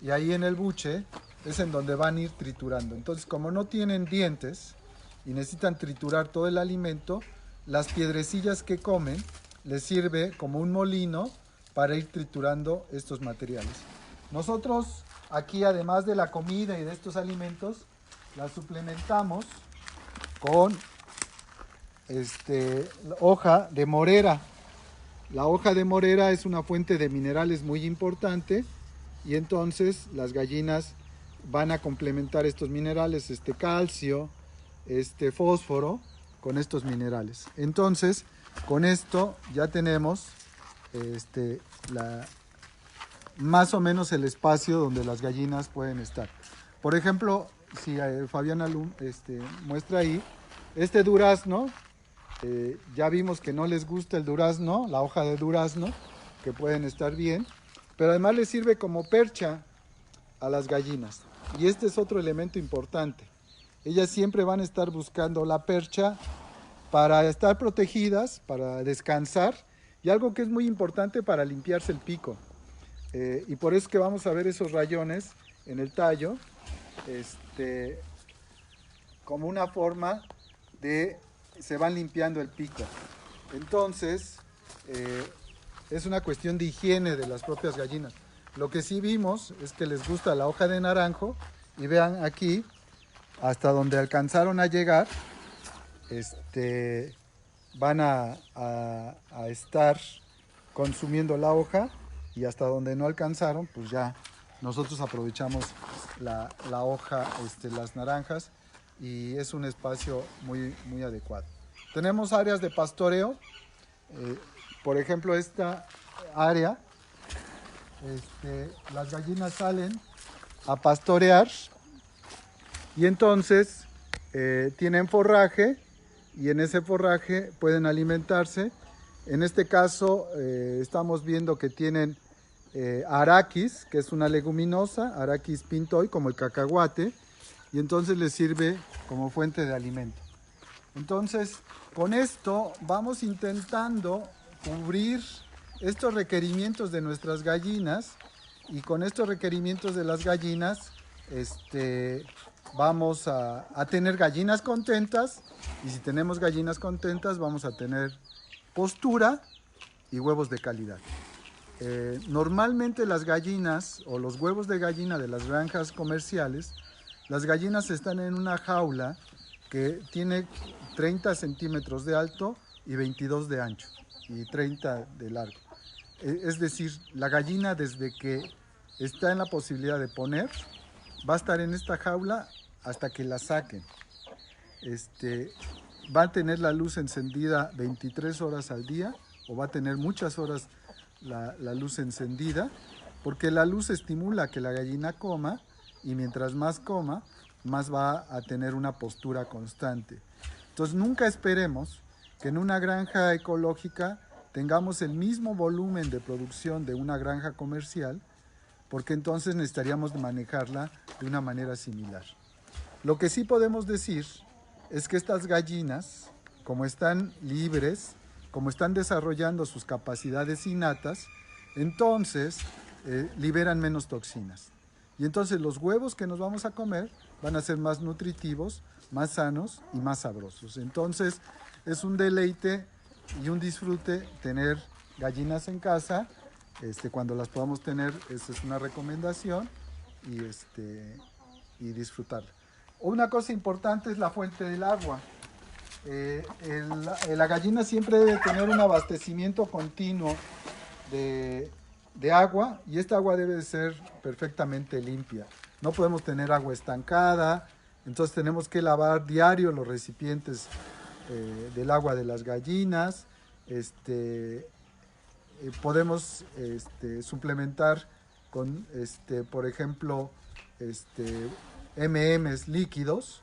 Y ahí en el buche es en donde van a ir triturando. Entonces, como no tienen dientes y necesitan triturar todo el alimento, las piedrecillas que comen les sirve como un molino para ir triturando estos materiales. Nosotros aquí, además de la comida y de estos alimentos, la suplementamos con hoja de morera. La hoja de morera es una fuente de minerales muy importante y entonces las gallinas van a complementar estos minerales, calcio, fósforo, con estos minerales. Entonces, con esto ya tenemos más o menos el espacio donde las gallinas pueden estar. Por ejemplo, si Fabiana muestra ahí, este durazno, ya vimos que no les gusta el durazno, la hoja de durazno, que pueden estar bien, pero además les sirve como percha a las gallinas. Y este es otro elemento importante. Ellas siempre van a estar buscando la percha para estar protegidas, para descansar, y algo que es muy importante para limpiarse el pico. Y por eso es que vamos a ver esos rayones en el tallo, como una forma de se van limpiando el pico. Entonces, es una cuestión de higiene de las propias gallinas. Lo que sí vimos es que les gusta la hoja de naranjo y vean aquí, hasta donde alcanzaron a llegar, van a estar consumiendo la hoja y hasta donde no alcanzaron, pues ya nosotros aprovechamos la hoja, las naranjas y es un espacio muy, muy adecuado. Tenemos áreas de pastoreo, por ejemplo esta área, las gallinas salen a pastorear y entonces tienen forraje y en ese forraje pueden alimentarse. En este caso estamos viendo que tienen araquis, que es una leguminosa, araquis pintoi, como el cacahuate, y entonces les sirve como fuente de alimento. Entonces, con esto vamos intentando cubrir estos requerimientos de nuestras gallinas y con estos requerimientos de las gallinas vamos a tener gallinas contentas y si tenemos gallinas contentas vamos a tener postura y huevos de calidad. Normalmente las gallinas o los huevos de gallina de las granjas comerciales, las gallinas están en una jaula que tiene 30 centímetros de alto y 22 de ancho y 30 de largo. Es decir, la gallina desde que está en la posibilidad de poner, va a estar en esta jaula hasta que la saquen. Va a tener la luz encendida 23 horas al día o va a tener muchas horas la luz encendida porque la luz estimula a que la gallina coma y mientras más coma, más va a tener una postura constante. Entonces nunca esperemos que en una granja ecológica tengamos el mismo volumen de producción de una granja comercial porque entonces necesitaríamos manejarla de una manera similar. Lo que sí podemos decir es que estas gallinas, como están libres, como están desarrollando sus capacidades innatas, entonces liberan menos toxinas. Y entonces los huevos que nos vamos a comer van a ser más nutritivos, más sanos y más sabrosos. Entonces es un deleite y un disfrute tener gallinas en casa. Cuando las podamos tener, esa es una recomendación y disfrutarla. Una cosa importante es la fuente del agua. La gallina siempre debe tener un abastecimiento continuo de agua, y esta agua debe de ser perfectamente limpia. No podemos tener agua estancada, entonces tenemos que lavar diario los recipientes del agua de las gallinas. Podemos suplementar con, por ejemplo, MMs líquidos,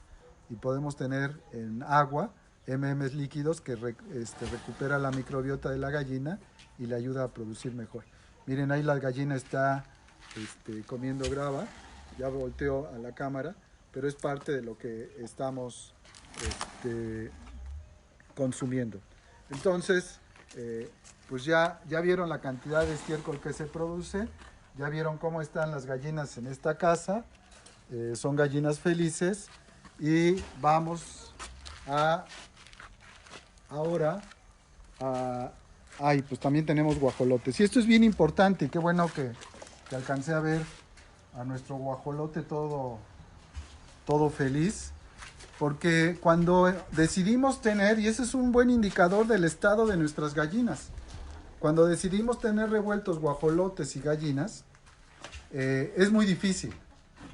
y podemos tener en agua MMs líquidos que recupera la microbiota de la gallina y le ayuda a producir mejor. Miren, ahí la gallina está comiendo grava. Ya volteo a la cámara, pero es parte de lo que estamos consumiendo. Entonces, pues ya vieron la cantidad de estiércol que se produce, ya vieron cómo están las gallinas en esta casa. Son gallinas felices, y vamos ahora a... Ay, pues también tenemos guajolotes. Y esto es bien importante, y qué bueno que alcancé a ver a nuestro guajolote todo feliz. Porque cuando decidimos tener, y ese es un buen indicador del estado de nuestras gallinas, cuando decidimos tener revueltos guajolotes y gallinas, es muy difícil.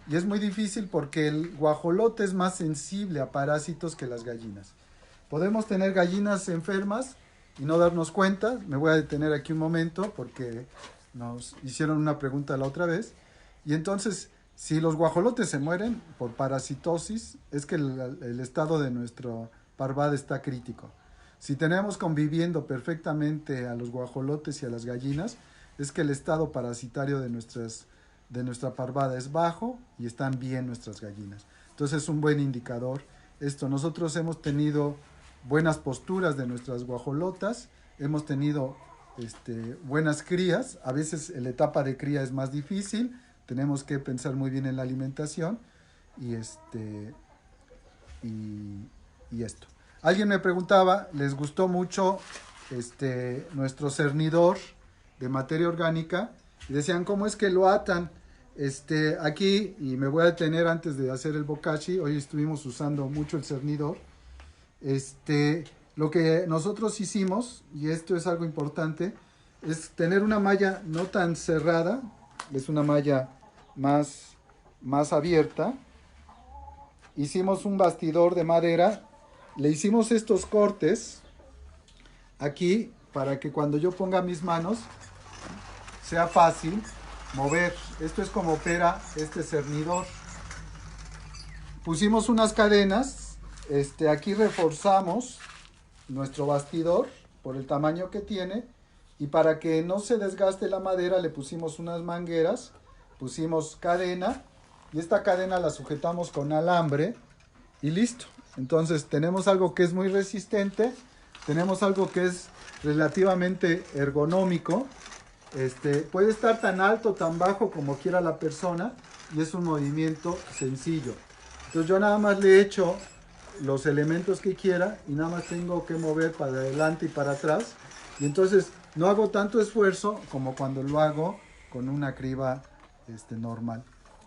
Y es muy difícil porque el guajolote es más sensible a parásitos que las gallinas. Podemos tener gallinas enfermas y no darnos cuenta. Me voy a detener aquí un momento porque nos hicieron una pregunta la otra vez. Y entonces, si los guajolotes se mueren por parasitosis, es que el estado de nuestra parvada está crítico. Si tenemos conviviendo perfectamente a los guajolotes y a las gallinas, es que el estado parasitario de nuestra parvada es bajo y están bien nuestras gallinas. Entonces es un buen indicador esto. Nosotros hemos tenido buenas posturas de nuestras guajolotas, hemos tenido buenas crías. A veces la etapa de cría es más difícil, tenemos que pensar muy bien en la alimentación y esto. Alguien me preguntaba, les gustó mucho nuestro cernidor de materia orgánica, y decían, ¿cómo es que lo atan? Aquí, y me voy a detener antes de hacer el bokashi, hoy estuvimos usando mucho el cernidor. Lo que nosotros hicimos, y esto es algo importante, es tener una malla no tan cerrada, es una malla más abierta. Hicimos un bastidor de madera, le hicimos estos cortes aquí para que cuando yo ponga mis manos sea fácil mover. Esto es como opera este cernidor. Pusimos unas cadenas, aquí reforzamos nuestro bastidor por el tamaño que tiene, y para que no se desgaste la madera le pusimos unas mangueras, pusimos cadena, y esta cadena la sujetamos con alambre y listo. Entonces tenemos algo que es muy resistente, tenemos algo que es relativamente ergonómico. Puede estar tan alto, tan bajo como quiera la persona, y es un movimiento sencillo. Entonces yo nada más le echo los elementos que quiera y nada más tengo que mover para adelante y para atrás, y entonces no hago tanto esfuerzo como cuando lo hago con una criba normal.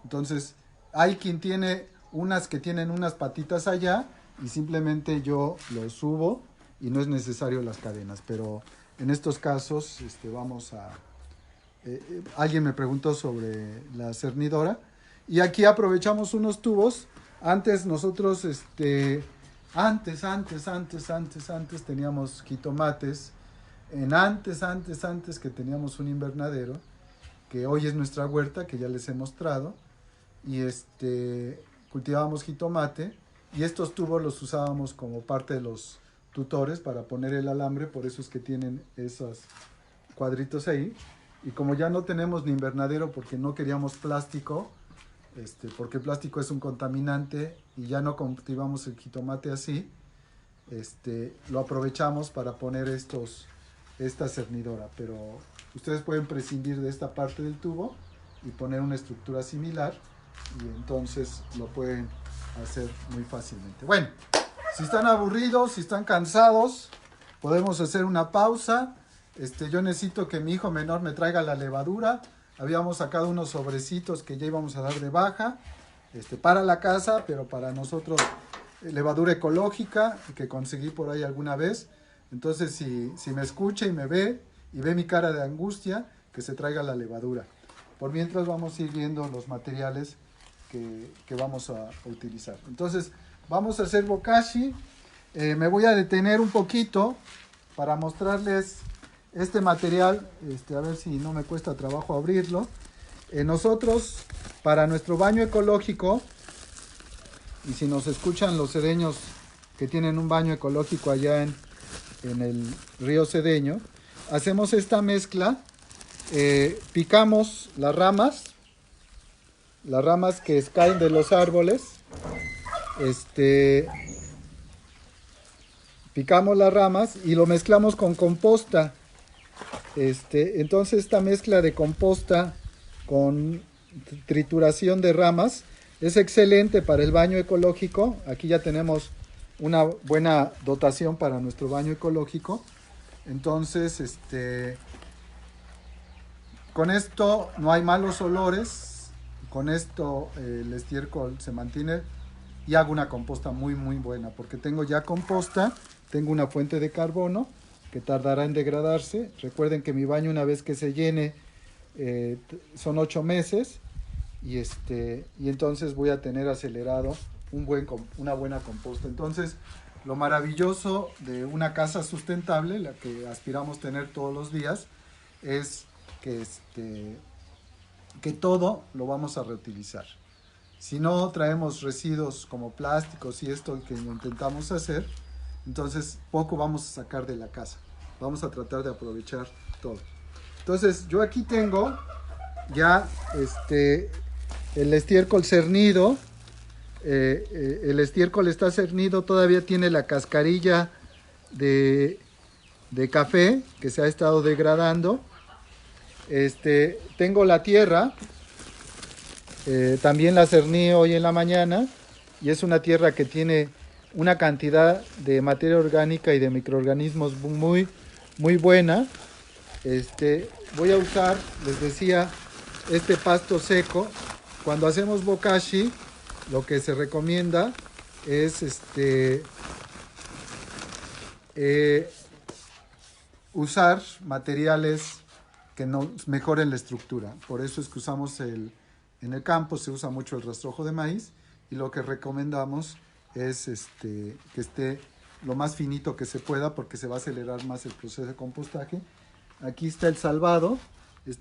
Entonces hay quien tiene unas que tienen unas patitas allá y simplemente yo lo subo y no es necesario las cadenas, pero en estos casos vamos a... alguien me preguntó sobre la cernidora, y aquí aprovechamos unos tubos. Antes nosotros, antes teníamos jitomates, antes que teníamos un invernadero, que hoy es nuestra huerta, que ya les he mostrado, y cultivábamos jitomate, y estos tubos los usábamos como parte de los tutores para poner el alambre, por eso es que tienen esos cuadritos ahí. Y como ya no tenemos ni invernadero porque no queríamos plástico, porque el plástico es un contaminante y ya no cultivamos el jitomate así. Lo aprovechamos para poner esta cernidora, pero ustedes pueden prescindir de esta parte del tubo y poner una estructura similar y entonces lo pueden hacer muy fácilmente. Bueno, si están aburridos, si están cansados, podemos hacer una pausa. Yo necesito que mi hijo menor me traiga la levadura. Habíamos sacado unos sobrecitos que ya íbamos a dar de baja para la casa, pero para nosotros levadura ecológica que conseguí por ahí alguna vez. Entonces si me escucha y me ve y ve mi cara de angustia, que se traiga la levadura. Por mientras vamos a ir viendo los materiales que vamos a utilizar. Entonces vamos a hacer bokashi. Me voy a detener un poquito para mostrarles este material, a ver si no me cuesta trabajo abrirlo. Nosotros, para nuestro baño ecológico, y si nos escuchan los cedeños que tienen un baño ecológico allá en el río Cedeño, hacemos esta mezcla, picamos las ramas que caen de los árboles, picamos las ramas y lo mezclamos con composta. Entonces esta mezcla de composta con trituración de ramas es excelente para el baño ecológico. Aquí ya tenemos una buena dotación para nuestro baño ecológico. Entonces, con esto no hay malos olores. Con esto el estiércol se mantiene y hago una composta muy buena porque tengo ya composta, tengo una fuente de carbono que tardará en degradarse. Recuerden que mi baño, una vez que se llene, son 8 meses y entonces voy a tener acelerado una buena composta. Entonces, lo maravilloso de una casa sustentable, la que aspiramos tener todos los días, es que todo lo vamos a reutilizar. Si no traemos residuos como plásticos y esto que intentamos hacer, entonces poco vamos a sacar de la casa. Vamos a tratar de aprovechar todo. Entonces yo aquí tengo ya el estiércol cernido. El estiércol está cernido, todavía tiene la cascarilla de café que se ha estado degradando. Tengo la tierra, también la cerní hoy en la mañana y es una tierra que tiene una cantidad de materia orgánica y de microorganismos muy buena. Voy a usar, les decía, este pasto seco. Cuando hacemos bokashi, lo que se recomienda es usar materiales que nos mejoren la estructura. Por eso es que usamos en el campo se usa mucho el rastrojo de maíz y lo que recomendamos es que esté lo más finito que se pueda porque se va a acelerar más el proceso de compostaje. Aquí está el salvado.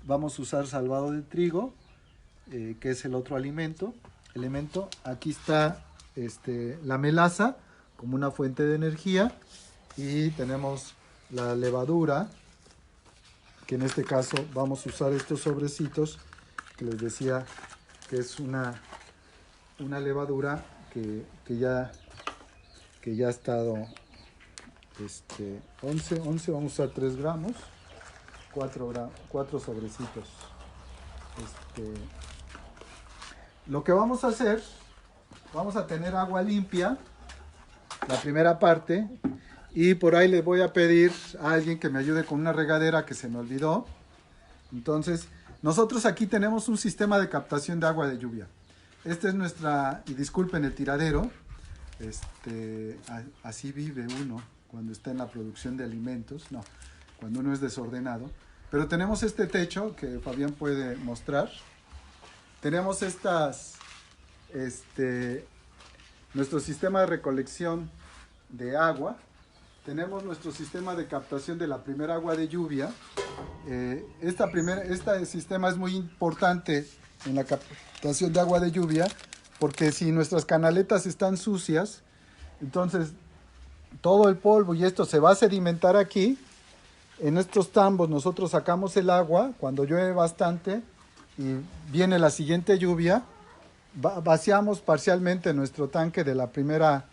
Vamos a usar salvado de trigo, que es el otro elemento. Aquí está la melaza como una fuente de energía y tenemos la levadura, que en este caso vamos a usar estos sobrecitos que les decía que es una levadura que ya ha estado 11, vamos a usar 3 gramos, 4 sobrecitos. Lo que vamos a hacer, vamos a tener agua limpia, la primera parte, y por ahí les voy a pedir a alguien que me ayude con una regadera que se me olvidó. Entonces, nosotros aquí tenemos un sistema de captación de agua de lluvia. Esta es nuestra, y disculpen el tiradero, así vive uno cuando está en la producción de alimentos, no, cuando uno es desordenado. Pero tenemos este techo que Fabián puede mostrar. Tenemos nuestro sistema de recolección de agua. Tenemos nuestro sistema de captación de la primera agua de lluvia. Este sistema es muy importante en la captación de agua de lluvia porque si nuestras canaletas están sucias, entonces todo el polvo y esto se va a sedimentar aquí. En estos tambos nosotros sacamos el agua cuando llueve bastante y viene la siguiente lluvia. vaciamos parcialmente nuestro tanque de la primera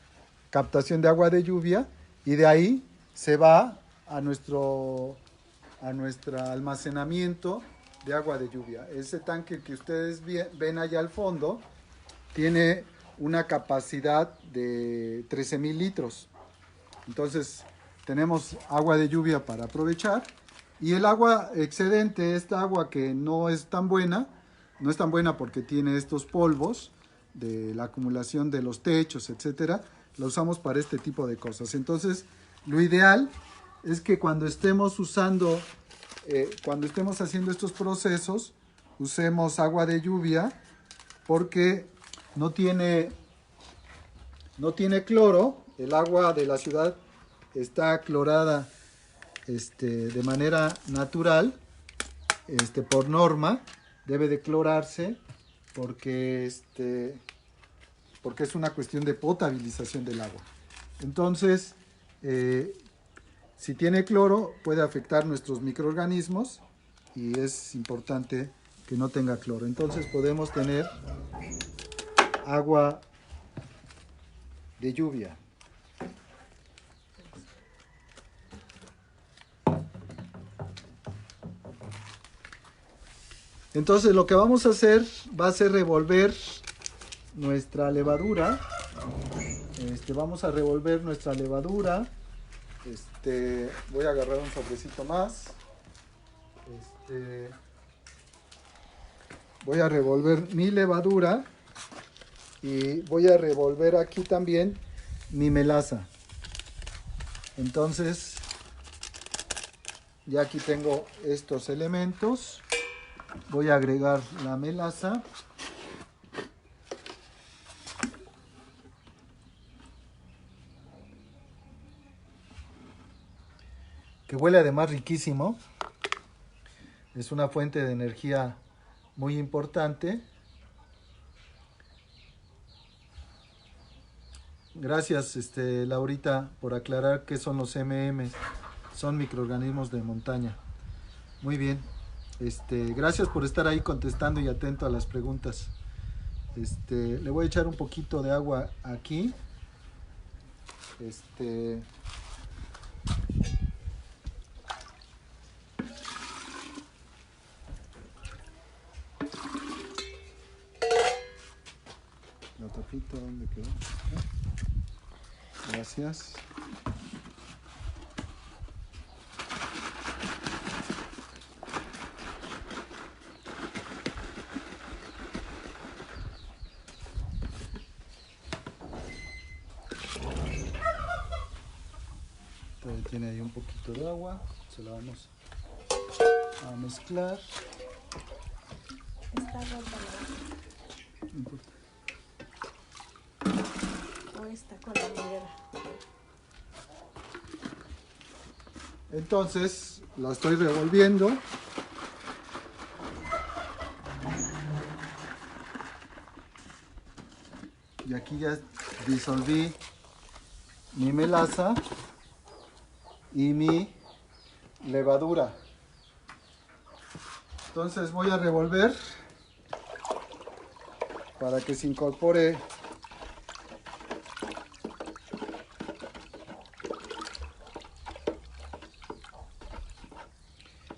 captación de agua de lluvia y de ahí se va a nuestro almacenamiento de agua de lluvia. Ese tanque que ustedes ven allá al fondo tiene una capacidad de 13,000 litros. Entonces tenemos agua de lluvia para aprovechar y el agua excedente, esta agua que no es tan buena porque tiene estos polvos de la acumulación de los techos, etcétera, la usamos para este tipo de cosas. Entonces lo ideal es que cuando estemos haciendo estos procesos, usemos agua de lluvia porque no tiene cloro. El agua de la ciudad está clorada de manera natural, por norma, debe de clorarse porque es una cuestión de potabilización del agua. Entonces, si tiene cloro, puede afectar nuestros microorganismos y es importante que no tenga cloro. Entonces podemos tener agua de lluvia. Entonces lo que vamos a hacer va a ser revolver nuestra levadura. Vamos a revolver nuestra levadura. Voy a agarrar un sobrecito más. Voy a revolver mi levadura y voy a revolver aquí también mi melaza. Entonces, ya aquí tengo estos elementos. Voy a agregar la melaza. Que huele además riquísimo. Es una fuente de energía muy importante. Gracias, Laurita, por aclarar qué son los MM. Son microorganismos de montaña. Muy bien. Gracias por estar ahí contestando y atento a las preguntas. Le voy a echar un poquito de agua aquí. La tapita, ¿dónde quedó? Gracias. Todavía tiene ahí un poquito de agua. Se la vamos a mezclar.
Está rota la
No importa.
o está con la manguera.
Entonces lo estoy revolviendo. Y aquí ya disolví mi melaza y mi levadura. Entonces voy a revolver para que se incorpore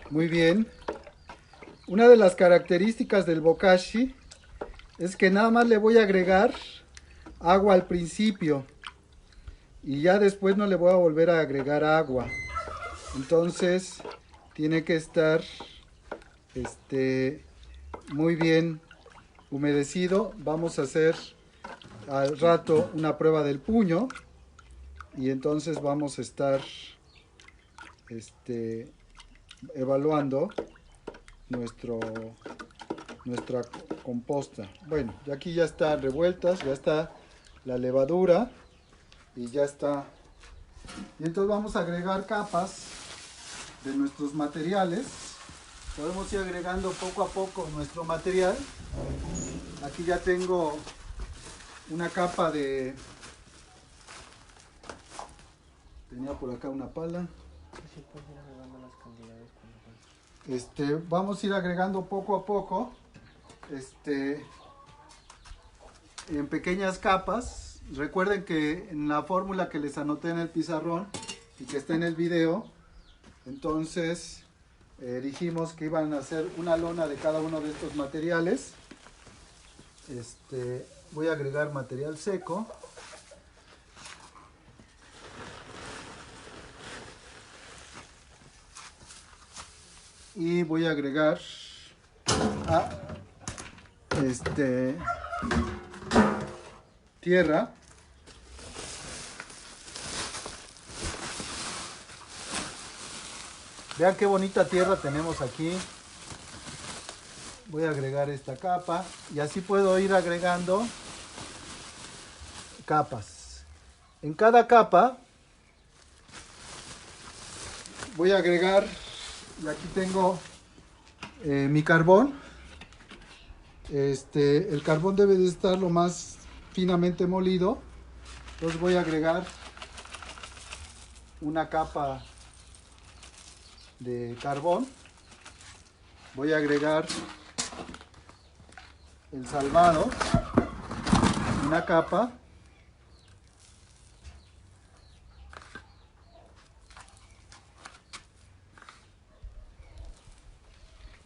muy bien. Una de las características del bokashi es que nada más le voy a agregar agua al principio y ya después no le voy a volver a agregar agua. Entonces tiene que estar muy bien humedecido. Vamos a hacer al rato una prueba del puño y entonces vamos a estar evaluando nuestra composta. Bueno, ya aquí ya están revueltas, ya está la levadura y ya está. Y entonces vamos a agregar capas de nuestros materiales. Podemos ir agregando poco a poco nuestro material. Aquí ya tengo una capa de... Tenía por acá una pala. Vamos a ir agregando poco a poco en pequeñas capas. Recuerden que en la fórmula que les anoté en el pizarrón y que está en el video, entonces dijimos que iban a hacer una lona de cada uno de estos materiales. Voy a agregar material seco. Y voy a agregar tierra. Vean qué bonita tierra tenemos aquí. Voy a agregar esta capa y así puedo ir agregando capas. En cada capa voy a agregar, y aquí tengo mi carbón. El carbón debe de estar lo más finamente molido. Entonces voy a agregar una capa de carbón. Voy a agregar el salvado, una capa.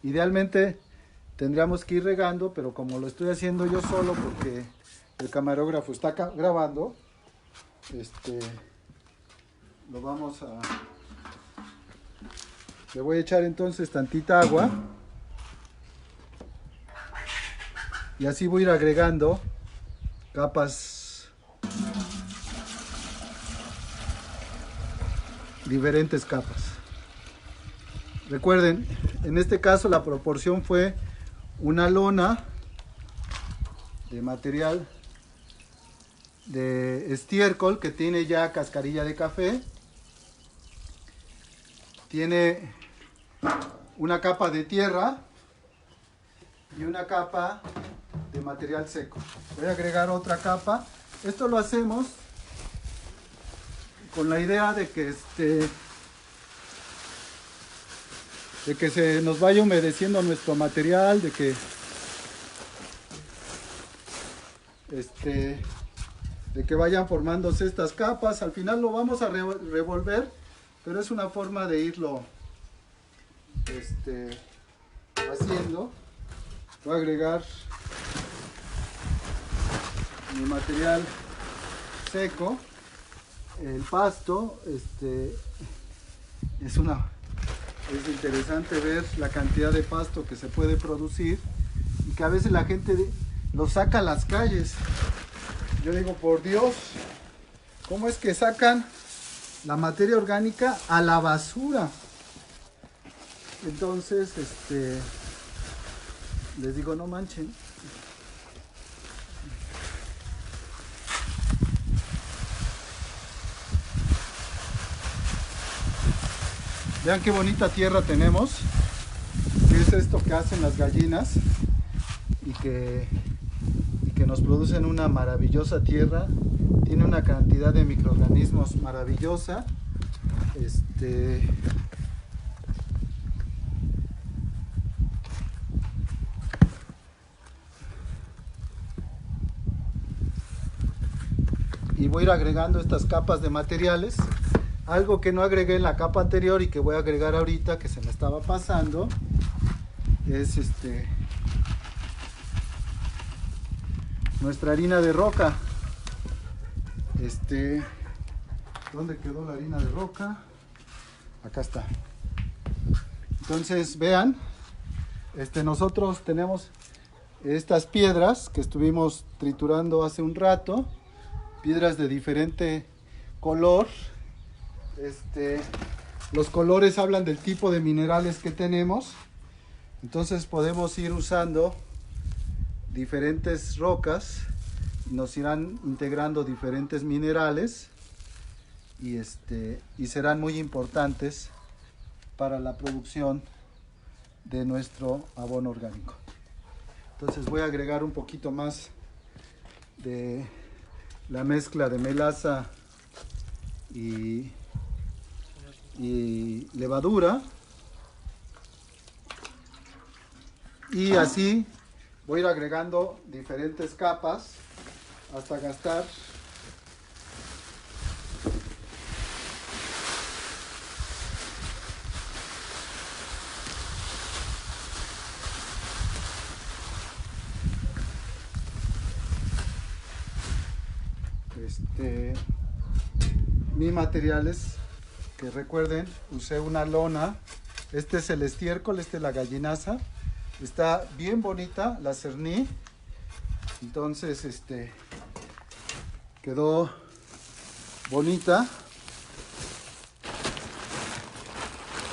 Idealmente tendríamos que ir regando, pero como lo estoy haciendo yo solo porque el camarógrafo está grabando, lo vamos a... Le voy a echar entonces tantita agua. Y así voy a ir agregando capas, diferentes capas. Recuerden, en este caso la proporción fue una lona de material de estiércol que tiene ya cascarilla de café. Tiene una capa de tierra y una capa de material seco. Voy a agregar otra capa. Esto lo hacemos con la idea de que se nos vaya humedeciendo nuestro material, de que vayan formándose estas capas. Al final lo vamos a revolver, pero es una forma de irlo haciendo. Voy a agregar mi material seco, el pasto. Es interesante ver la cantidad de pasto que se puede producir y que a veces la gente lo saca a las calles. Yo digo, por Dios, ¿cómo es que sacan la materia orgánica a la basura? Entonces, les digo, no manchen. Vean qué bonita tierra tenemos. Es esto que hacen las gallinas y que nos producen una maravillosa tierra. Tiene una cantidad de microorganismos maravillosa. Y voy a ir agregando estas capas de materiales. Algo que no agregué en la capa anterior y que voy a agregar ahorita, que se me estaba pasando, es nuestra harina de roca. ¿Dónde quedó la harina de roca? Acá está. Entonces vean, nosotros tenemos estas piedras que estuvimos triturando hace un rato, piedras de diferente color. Los colores hablan del tipo de minerales que tenemos. Entonces podemos ir usando diferentes rocas, nos irán integrando diferentes minerales y serán muy importantes para la producción de nuestro abono orgánico. Entonces voy a agregar un poquito más de la mezcla de melaza y levadura, y así voy a ir agregando diferentes capas hasta gastar. Mis materiales, que recuerden, usé una lona. Este es el estiércol, esta es la gallinaza. Está bien bonita, la cerní. Entonces, quedó bonita.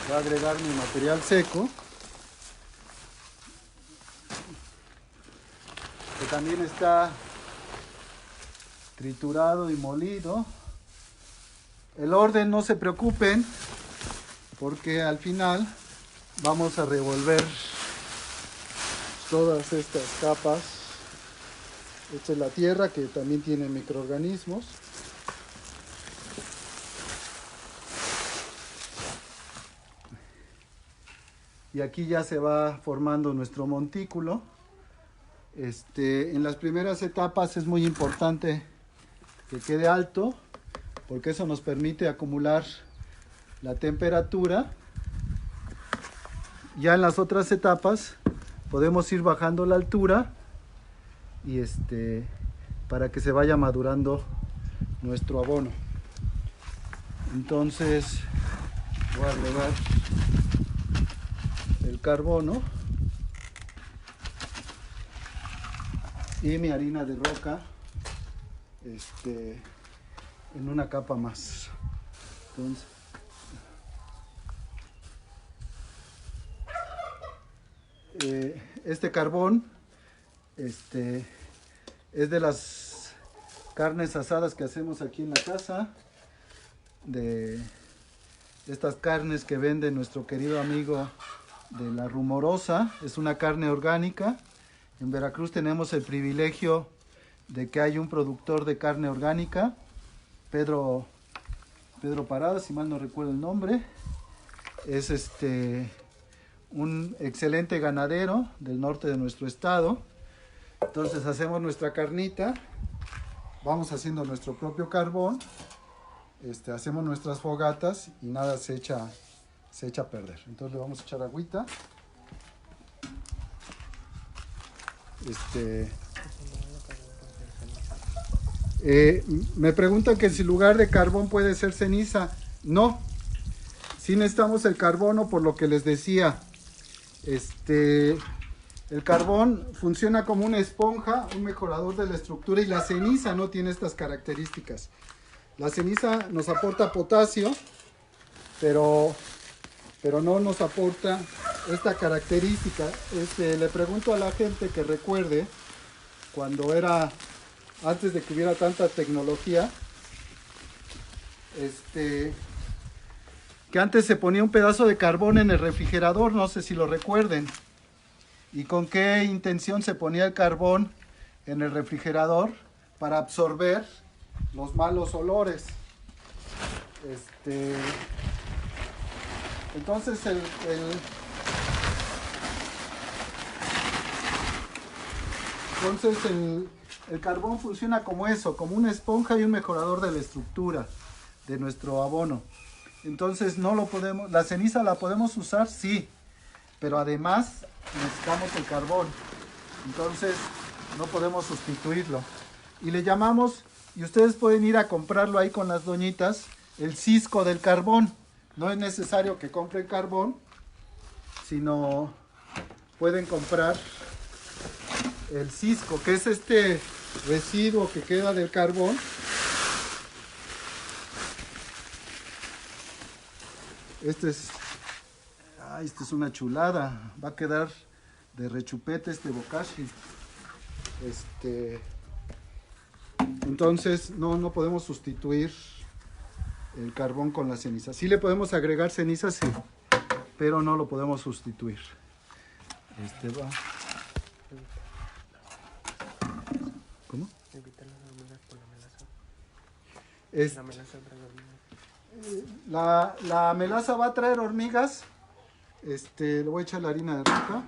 Voy a agregar mi material seco, que también está triturado y molido. El orden, no se preocupen, porque al final vamos a revolver todas estas capas. Esta es la tierra, que también tiene microorganismos. Y aquí ya se va formando nuestro montículo. En las primeras etapas es muy importante que quede alto, porque eso nos permite acumular la temperatura. Ya en las otras etapas podemos ir bajando la altura y para que se vaya madurando nuestro abono. Entonces voy a agregar el carbono y mi harina de roca en una capa más. Entonces, este carbón es de las carnes asadas que hacemos aquí en la casa, de estas carnes que vende nuestro querido amigo de La Rumorosa. Es una carne orgánica. En Veracruz tenemos el privilegio de que hay un productor de carne orgánica, Pedro Parada, si mal no recuerdo el nombre. Es un excelente ganadero del norte de nuestro estado. Entonces hacemos nuestra carnita, vamos haciendo nuestro propio carbón, hacemos nuestras fogatas y nada se echa a perder. Entonces le vamos a echar agüita. Me preguntan que si en lugar de carbón puede ser ceniza. No, sí necesitamos el carbono, por lo que les decía. El carbón funciona como una esponja, un mejorador de la estructura, y la ceniza no tiene estas características. La ceniza nos aporta potasio, pero no nos aporta esta característica. Le pregunto a la gente que recuerde cuando era, antes de que hubiera tanta tecnología, que antes se ponía un pedazo de carbón en el refrigerador, no sé si lo recuerden. ¿Y con qué intención se ponía el carbón en el refrigerador? Para absorber los malos olores. Entonces el carbón funciona como eso, como una esponja y un mejorador de la estructura de nuestro abono. Entonces no lo podemos, la ceniza la podemos usar, sí, pero además necesitamos el carbón. Entonces no podemos sustituirlo. Y le llamamos, y ustedes pueden ir a comprarlo ahí con las doñitas, el cisco del carbón. No es necesario que compren carbón, sino pueden comprar el cisco, que es este residuo que queda del carbón. Esta es una chulada. Va a quedar de rechupete este bokashi. Entonces no podemos sustituir el carbón con la ceniza. Sí le podemos agregar ceniza, sí, pero no lo podemos sustituir. Va. ¿Cómo?
Evitar las hormigas por la melaza.
La
La melaza trae hormigas.
La melaza va a traer hormigas. Le voy a echar la harina de roca.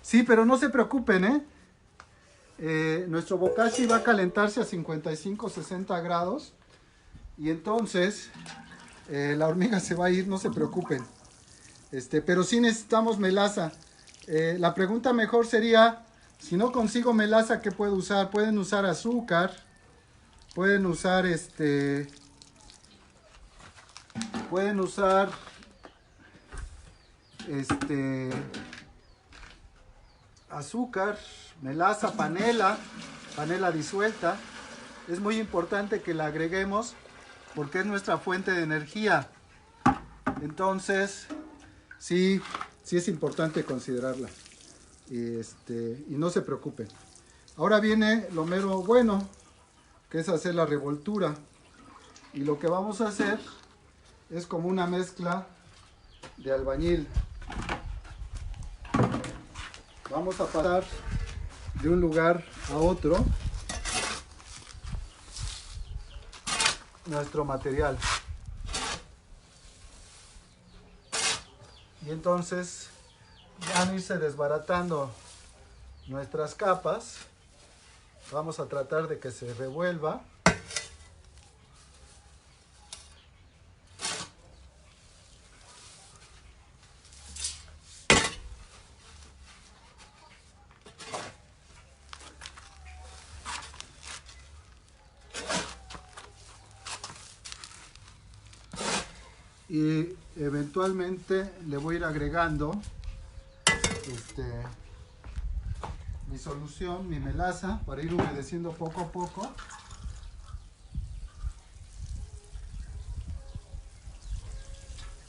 Sí, pero no se preocupen, nuestro bokashi va a calentarse a 55-60 grados y entonces la hormiga se va a ir, no se preocupen. Pero sí necesitamos melaza. La pregunta mejor sería, si no consigo melaza, ¿qué puedo usar? Pueden usar azúcar, pueden usar azúcar, melaza, panela disuelta. Es muy importante que la agreguemos porque es nuestra fuente de energía. Entonces, sí es importante considerarla. Y no se preocupen. Ahora viene lo mero bueno, que es hacer la revoltura. Y lo que vamos a hacer es como una mezcla de albañil. Vamos a pasar de un lugar a otro nuestro material. Y entonces van a irse desbaratando nuestras capas. Vamos a tratar de que se revuelva. Y eventualmente le voy a ir agregando mi solución, mi melaza, para ir humedeciendo poco a poco.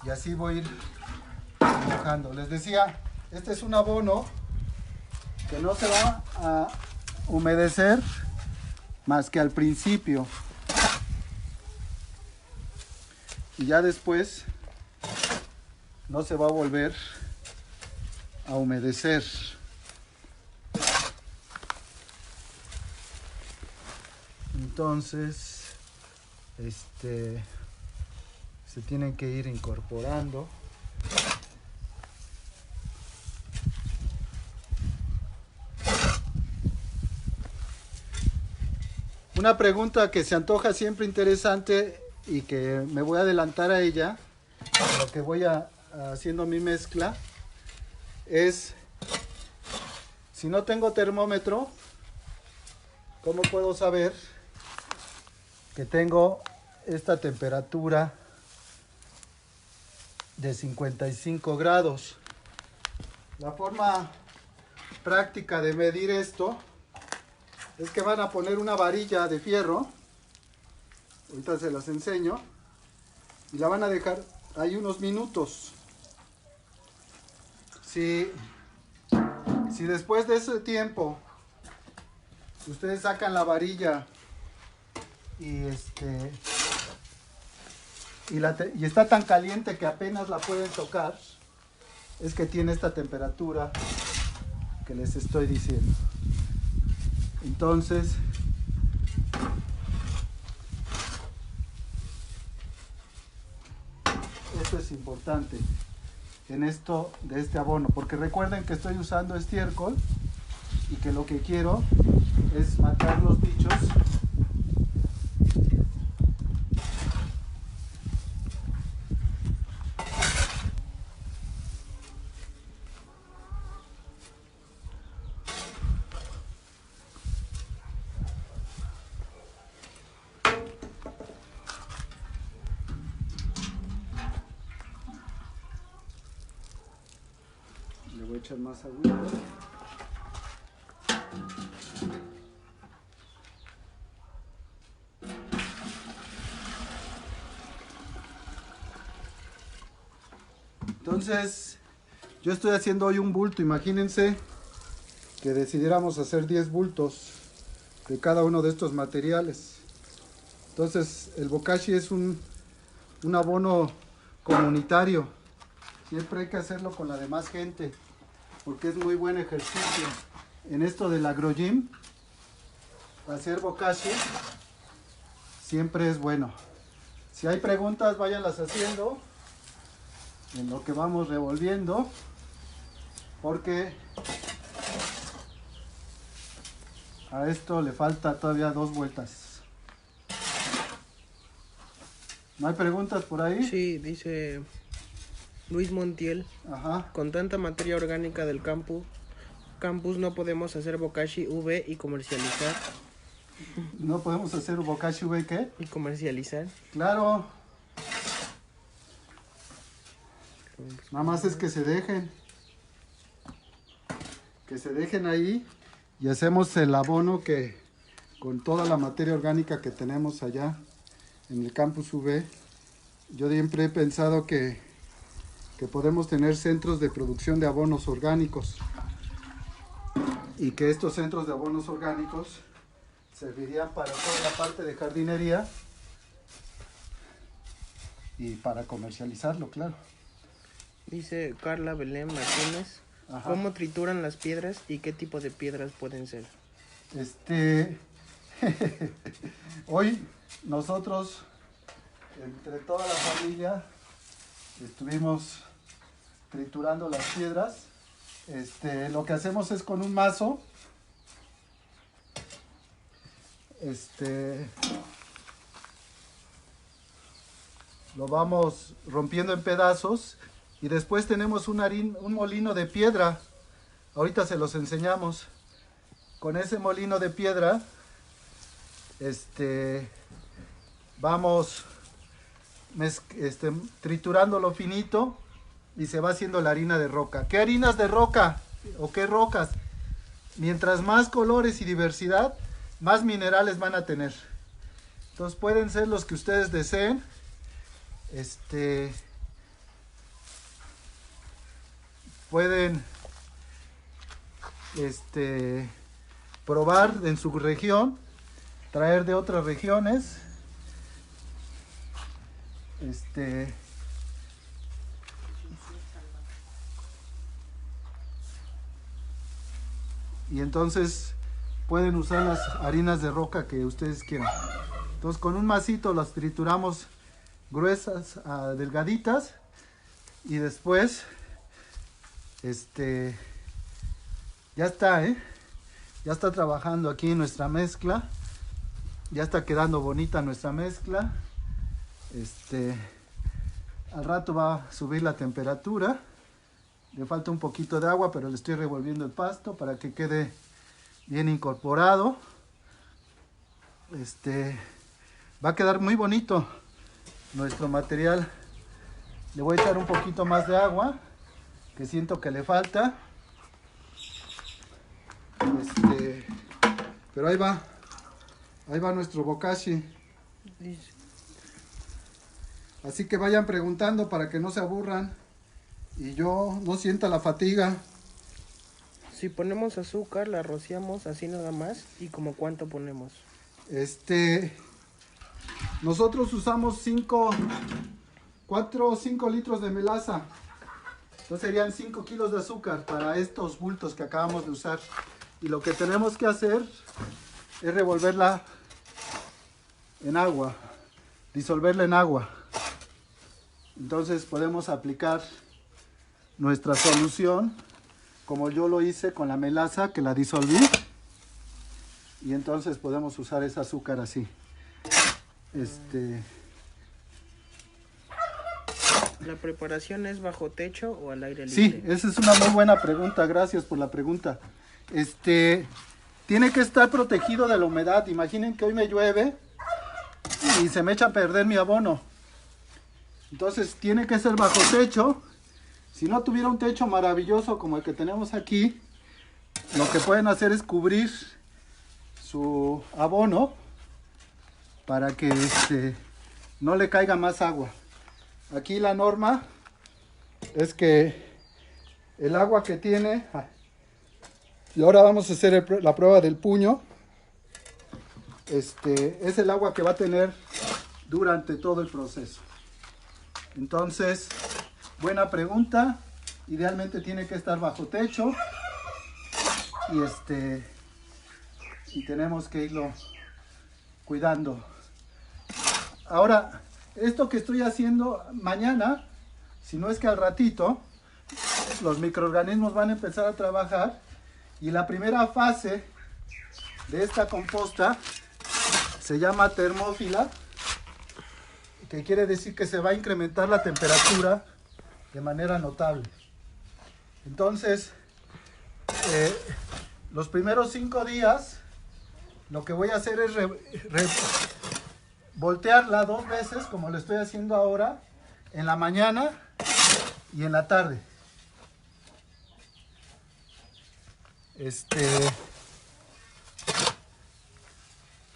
Y así voy a ir mojando. Les decía, este es un abono que no se va a humedecer más que al principio. Y ya después no se va a volver a humedecer. Entonces, se tienen que ir incorporando. Una pregunta que se antoja siempre interesante y que me voy a adelantar a ella, lo que voy haciendo mi mezcla, es: si no tengo termómetro, ¿cómo puedo saber que tengo esta temperatura de 55 grados? La forma práctica de medir esto es que van a poner una varilla de fierro. Ahorita se las enseño. Y la van a dejar ahí unos minutos. Si después de ese tiempo ustedes sacan la varilla y está tan caliente que apenas la pueden tocar, es que tiene esta temperatura que les estoy diciendo. Entonces, esto es importante en esto de este abono, porque recuerden que estoy usando estiércol y que lo que quiero es matar los bichos. Le voy a echar más agua. Entonces, yo estoy haciendo hoy un bulto. Imagínense que decidiéramos hacer 10 bultos de cada uno de estos materiales. Entonces, el bokashi es un abono comunitario. Siempre hay que hacerlo con la demás gente, porque es muy buen ejercicio. En esto del agrogym, hacer bokashi siempre es bueno. Si hay preguntas, váyanlas haciendo en lo que vamos revolviendo, porque A esto le falta todavía 2 vueltas. ¿No hay preguntas por ahí?
Sí, dice Luis Montiel.
Ajá.
Con tanta materia orgánica del campus no podemos hacer bokashi V y comercializar.
¿No podemos hacer bokashi V qué?
¿Y comercializar?
Claro. Nada más es que se dejen. Que se dejen ahí y hacemos el abono que con toda la materia orgánica que tenemos allá en el campus V. Yo siempre he pensado que podemos tener centros de producción de abonos orgánicos y que estos centros de abonos orgánicos servirían para toda la parte de jardinería y para comercializarlo, claro.
Dice Carla Belén Martínez.
Ajá.
¿Cómo trituran las piedras y qué tipo de piedras pueden ser?
Hoy nosotros, entre toda la familia, estuvimos triturando las piedras. Lo que hacemos es con un mazo, lo vamos rompiendo en pedazos y después tenemos un molino de piedra. Ahorita se los enseñamos. Con ese molino de piedra, vamos triturándolo finito y se va haciendo la harina de roca. ¿Qué harinas de roca o qué rocas? Mientras más colores y diversidad, más minerales van a tener. Entonces pueden ser los que ustedes deseen. Pueden probar en su región, traer de otras regiones. Y entonces pueden usar las harinas de roca que ustedes quieran. Entonces con un masito las trituramos gruesas a delgaditas y después ya está, ya está trabajando aquí nuestra mezcla, ya está quedando bonita nuestra mezcla. Al rato va a subir la temperatura, le falta un poquito de agua, pero le estoy revolviendo el pasto para que quede bien incorporado. Va a quedar muy bonito nuestro material. Le voy a echar un poquito más de agua, que siento que le falta. Pero ahí va nuestro bokashi. Así que vayan preguntando para que no se aburran y yo no sienta la fatiga.
Si ponemos azúcar, la rociamos así nada más. ¿Y como cuánto ponemos?
Nosotros usamos 4 o 5 litros de melaza. Entonces serían 5 kilos de azúcar para estos bultos que acabamos de usar. Y lo que tenemos que hacer es revolverla en agua, disolverla en agua. Entonces podemos aplicar nuestra solución como yo lo hice con la melaza, que la disolví. Y entonces podemos usar ese azúcar así.
¿La preparación es bajo techo o al aire libre?
Sí, esa es una muy buena pregunta, gracias por la pregunta. Tiene que estar protegido de la humedad. Imaginen que hoy me llueve y se me echa a perder mi abono. Entonces tiene que ser bajo techo. Si no tuviera un techo maravilloso como el que tenemos aquí, lo que pueden hacer es cubrir su abono para que no le caiga más agua. Aquí la norma es que el agua que tiene, y ahora vamos a hacer la prueba del puño, es el agua que va a tener durante todo el proceso. Entonces, buena pregunta. Idealmente tiene que estar bajo techo y tenemos que irlo cuidando. Ahora, esto que estoy haciendo mañana, si no es que al ratito, los microorganismos van a empezar a trabajar y la primera fase de esta composta se llama termófila, que quiere decir que se va a incrementar la temperatura de manera notable. Entonces, los primeros 5 días, lo que voy a hacer es voltearla 2 veces, como lo estoy haciendo ahora, en la mañana y en la tarde.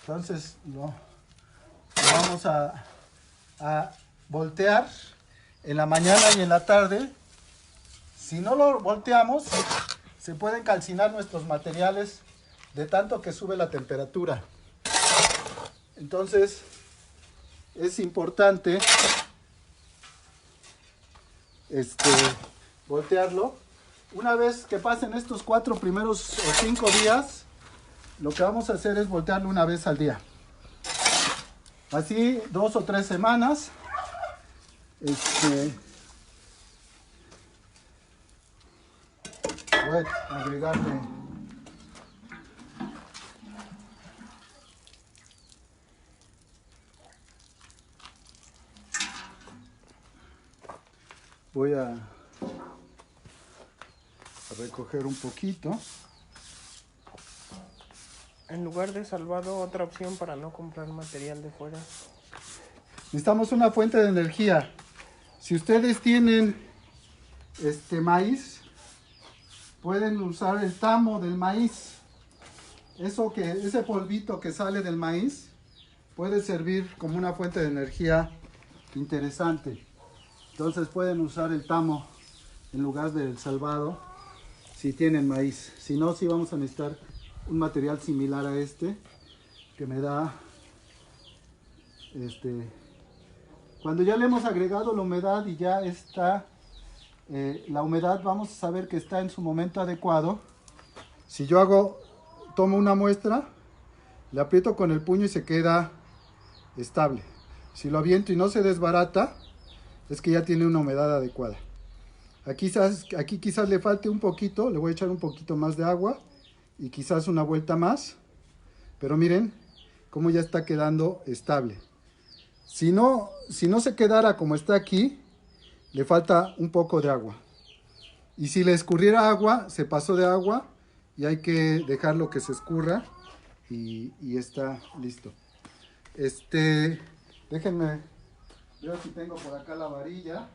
Entonces lo vamos a voltear en la mañana y en la tarde. Si no lo volteamos, se pueden calcinar nuestros materiales de tanto que sube la temperatura. Entonces es importante voltearlo. Una vez que pasen estos 4 primeros o 5 días, lo que vamos a hacer es voltearlo una vez al día. Así 2 o 3 semanas. Voy a agregarle voy a recoger un poquito.
En lugar de salvado, otra opción para no comprar material de fuera.
Necesitamos una fuente de energía. Si ustedes tienen maíz, pueden usar el tamo del maíz. Ese polvito que sale del maíz puede servir como una fuente de energía interesante. Entonces pueden usar el tamo en lugar del salvado si tienen maíz. Si no, sí vamos a necesitar un material similar a que me da cuando ya le hemos agregado la humedad y ya está la humedad, vamos a saber que está en su momento adecuado. Si yo tomo una muestra, le aprieto con el puño y se queda estable. Si lo aviento y no se desbarata, es que ya tiene una humedad adecuada. Aquí quizás le falte un poquito, le voy a echar un poquito más de agua y quizás una vuelta más, pero miren cómo ya está quedando estable. Si no se quedara como está aquí, le falta un poco de agua. Y si le escurriera agua, se pasó de agua y hay que dejarlo que se escurra y está listo. Déjenme ver si tengo por acá la varilla.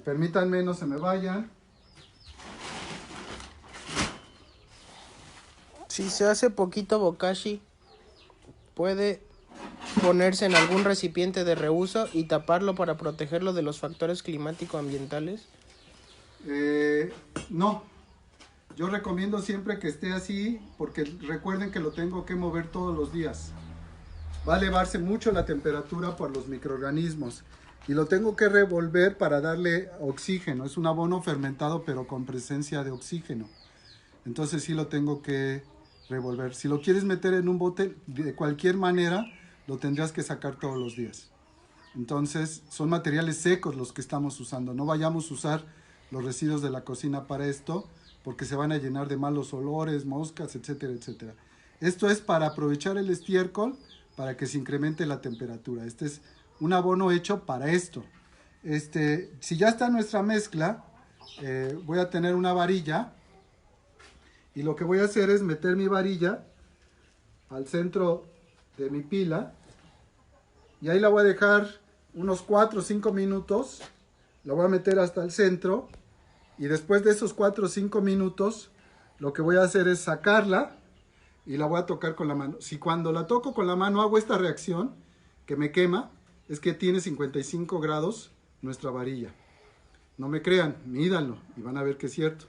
Permítanme, no se me vayan.
Si se hace poquito bokashi, puede ponerse en algún recipiente de reuso y taparlo para protegerlo de los factores climático-ambientales.
No, yo recomiendo siempre que esté así, porque recuerden que lo tengo que mover todos los días. Va a elevarse mucho la temperatura por los microorganismos y lo tengo que revolver para darle oxígeno. Es un abono fermentado pero con presencia de oxígeno. Entonces sí lo tengo que revolver. Si lo quieres meter en un bote de cualquier manera, lo tendrás que sacar todos los días. Entonces son materiales secos los que estamos usando. No vayamos a usar los residuos de la cocina para esto, porque se van a llenar de malos olores, moscas, etcétera, etcétera. Esto es para aprovechar el estiércol para que se incremente la temperatura. Este es un abono hecho para esto. Si ya está nuestra mezcla, voy a tener una varilla y lo que voy a hacer es meter mi varilla al centro de mi pila y ahí la voy a dejar unos 4 o 5 minutos. La voy a meter hasta el centro y después de esos 4 o 5 minutos lo que voy a hacer es sacarla y la voy a tocar con la mano. Si cuando la toco con la mano hago esta reacción que me quema, es que tiene 55 grados nuestra varilla. No me crean, mídanlo y van a ver que es cierto.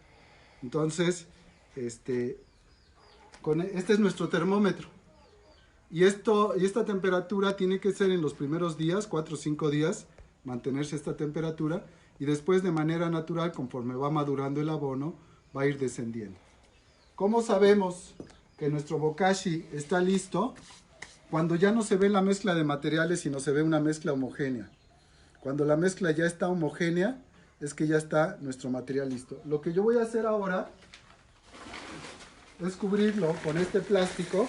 Entonces, este es nuestro termómetro. Y esta temperatura tiene que ser en los primeros días, 4 o 5 días, mantenerse esta temperatura. Y después de manera natural, conforme va madurando el abono, va a ir descendiendo. ¿Cómo sabemos que nuestro bokashi está listo? Cuando ya no se ve la mezcla de materiales, sino se ve una mezcla homogénea. Cuando la mezcla ya está homogénea, es que ya está nuestro material listo. Lo que yo voy a hacer ahora es cubrirlo con este plástico.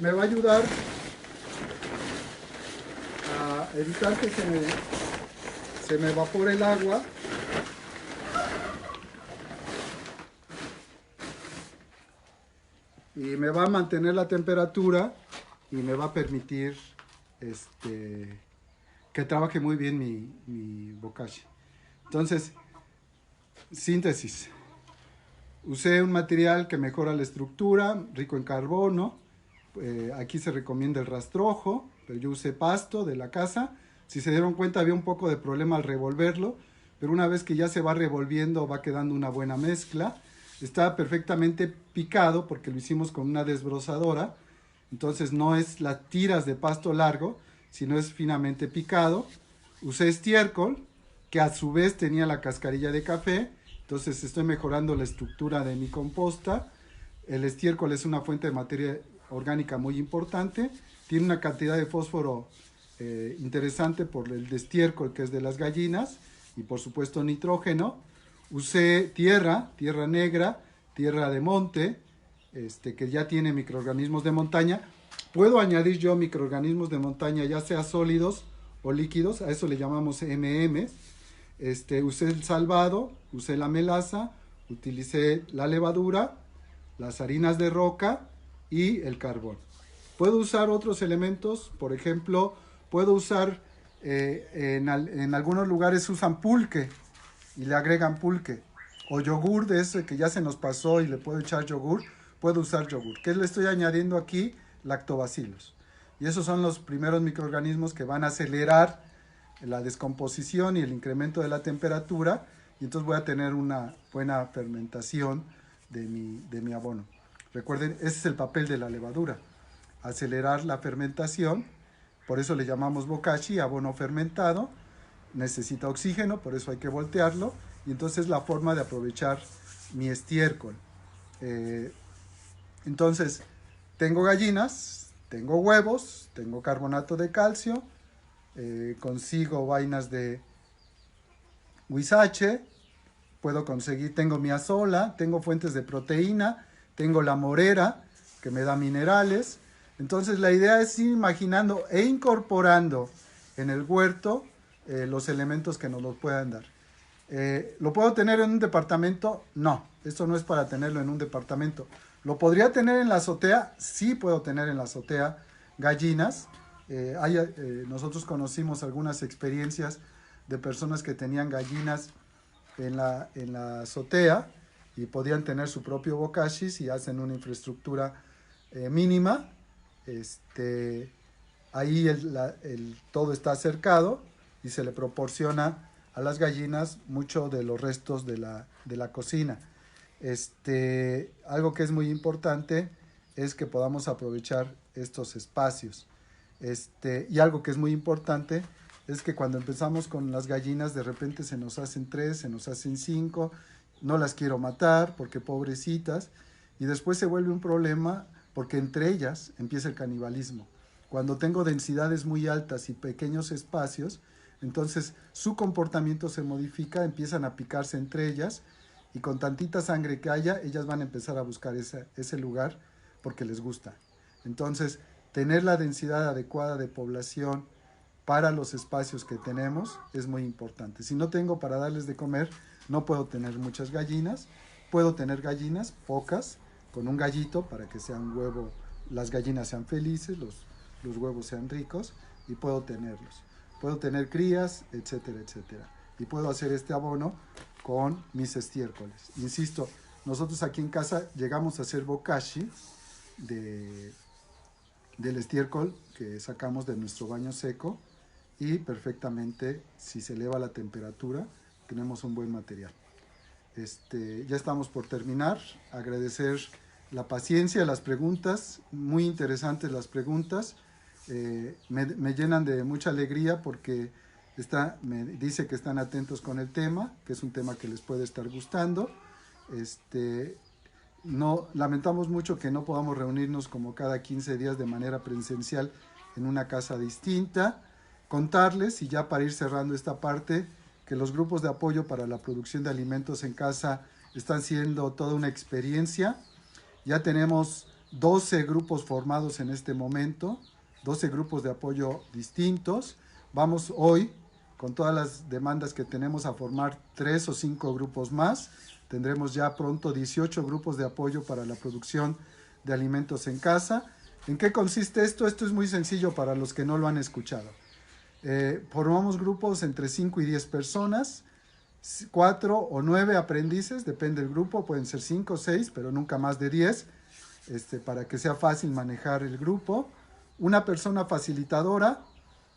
Me va a ayudar a evitar que se me evapore el agua. Y me va a mantener la temperatura y me va a permitir que trabaje muy bien mi bokashi. Entonces, síntesis. Usé un material que mejora la estructura, rico en carbono. Aquí se recomienda el rastrojo, pero yo usé pasto de la casa. Si se dieron cuenta, había un poco de problema al revolverlo, pero una vez que ya se va revolviendo, va quedando una buena mezcla. Está perfectamente picado porque lo hicimos con una desbrozadora. Entonces no es las tiras de pasto largo, sino es finamente picado. Usé estiércol, que a su vez tenía la cascarilla de café. Entonces estoy mejorando la estructura de mi composta. El estiércol es una fuente de materia orgánica muy importante. Tiene una cantidad de fósforo interesante por el estiércol, que es de las gallinas, y por supuesto nitrógeno. Usé tierra negra, tierra de monte, que ya tiene microorganismos de montaña. Puedo añadir yo microorganismos de montaña, ya sea sólidos o líquidos, a eso le llamamos MM. Usé el salvado, usé la melaza, utilicé la levadura, las harinas de roca y el carbón. Puedo usar otros elementos, por ejemplo, puedo usar, en algunos lugares usan pulque y le agregan pulque, o yogur de ese que ya se nos pasó y le puedo echar yogur, puedo usar yogur. ¿Qué le estoy añadiendo aquí? Lactobacilos. Y esos son los primeros microorganismos que van a acelerar la descomposición y el incremento de la temperatura, y entonces voy a tener una buena fermentación de mi abono. Recuerden, ese es el papel de la levadura, acelerar la fermentación. Por eso le llamamos bokashi, abono fermentado. Necesita oxígeno, por eso hay que voltearlo, y entonces es la forma de aprovechar mi estiércol. Entonces, tengo gallinas, tengo huevos, tengo carbonato de calcio, consigo vainas de huizache, puedo conseguir, tengo mi azola, tengo fuentes de proteína, tengo la morera, que me da minerales. Entonces la idea es ir imaginando e incorporando en el huerto los elementos que nos los puedan dar. ¿Lo puedo tener en un departamento? No, esto no es para tenerlo en un departamento. ¿Lo podría tener en la azotea? Sí puedo tener en la azotea gallinas. Nosotros conocimos algunas experiencias de personas que tenían gallinas en la azotea y podían tener su propio bokashi si hacen una infraestructura mínima. Ahí todo está cercado y se le proporciona a las gallinas mucho de los restos de la cocina. Algo que es muy importante es que podamos aprovechar estos espacios. Y algo que es muy importante es que cuando empezamos con las gallinas, de repente se nos hacen 3, se nos hacen 5, no las quiero matar porque pobrecitas, y después se vuelve un problema porque entre ellas empieza el canibalismo. Cuando tengo densidades muy altas y pequeños espacios, entonces su comportamiento se modifica, empiezan a picarse entre ellas, y con tantita sangre que haya, ellas van a empezar a buscar ese lugar porque les gusta. Entonces, tener la densidad adecuada de población para los espacios que tenemos es muy importante. Si no tengo para darles de comer, no puedo tener muchas gallinas. Puedo tener gallinas, pocas, con un gallito para que sea un huevo, las gallinas sean felices, los huevos sean ricos, y puedo tenerlos. Puedo tener crías, etcétera, etcétera. Y puedo hacer este abono con mis estiércoles. Insisto, nosotros aquí en casa llegamos a hacer bokashi del estiércol que sacamos de nuestro baño seco, y perfectamente, si se eleva la temperatura, tenemos un buen material. Ya estamos por terminar. Agradecer la paciencia, las preguntas, muy interesantes las preguntas. Me llenan de mucha alegría porque me dice que están atentos con el tema, que es un tema que les puede estar gustando. Lamentamos mucho que no podamos reunirnos como cada 15 días de manera presencial en una casa distinta. Contarles, y ya para ir cerrando esta parte, que los grupos de apoyo para la producción de alimentos en casa están siendo toda una experiencia. Ya tenemos 12 grupos formados en este momento, 12 grupos de apoyo distintos. Vamos hoy, con todas las demandas que tenemos, a formar 3 o 5 grupos más. Tendremos ya pronto 18 grupos de apoyo para la producción de alimentos en casa. ¿En qué consiste esto? Esto es muy sencillo para los que no lo han escuchado. Formamos grupos entre 5 y 10 personas, 4 o 9 aprendices, depende del grupo, pueden ser 5 o 6, pero nunca más de 10, para que sea fácil manejar el grupo. Una persona facilitadora,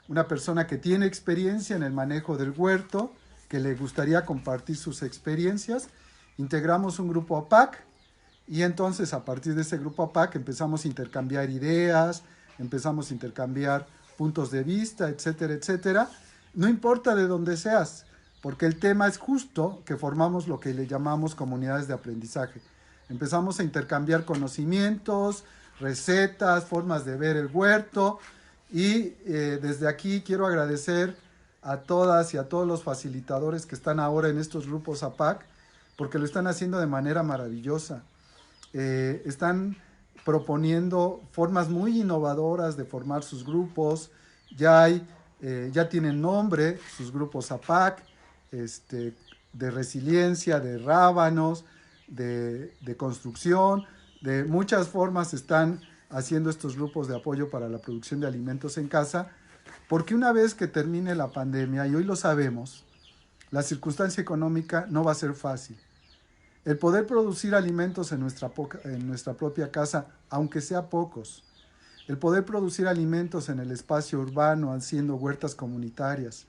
una persona que tiene experiencia en el manejo del huerto, que le gustaría compartir sus experiencias. Integramos un grupo APAC y entonces a partir de ese grupo APAC empezamos a intercambiar ideas, empezamos a intercambiar puntos de vista, etcétera, etcétera. No importa de dónde seas, porque el tema es justo que formamos lo que le llamamos comunidades de aprendizaje. Empezamos a intercambiar conocimientos, recetas, formas de ver el huerto y desde aquí quiero agradecer a todas y a todos los facilitadores que están ahora en estos grupos APAC, porque lo están haciendo de manera maravillosa. Están proponiendo formas muy innovadoras de formar sus grupos. Ya tienen nombre sus grupos APAC, de resiliencia, de rábanos, de construcción, de muchas formas están haciendo estos grupos de apoyo para la producción de alimentos en casa, porque una vez que termine la pandemia, y hoy lo sabemos, la circunstancia económica no va a ser fácil. El poder producir alimentos en nuestra propia casa, aunque sea pocos. El poder producir alimentos en el espacio urbano, haciendo huertas comunitarias.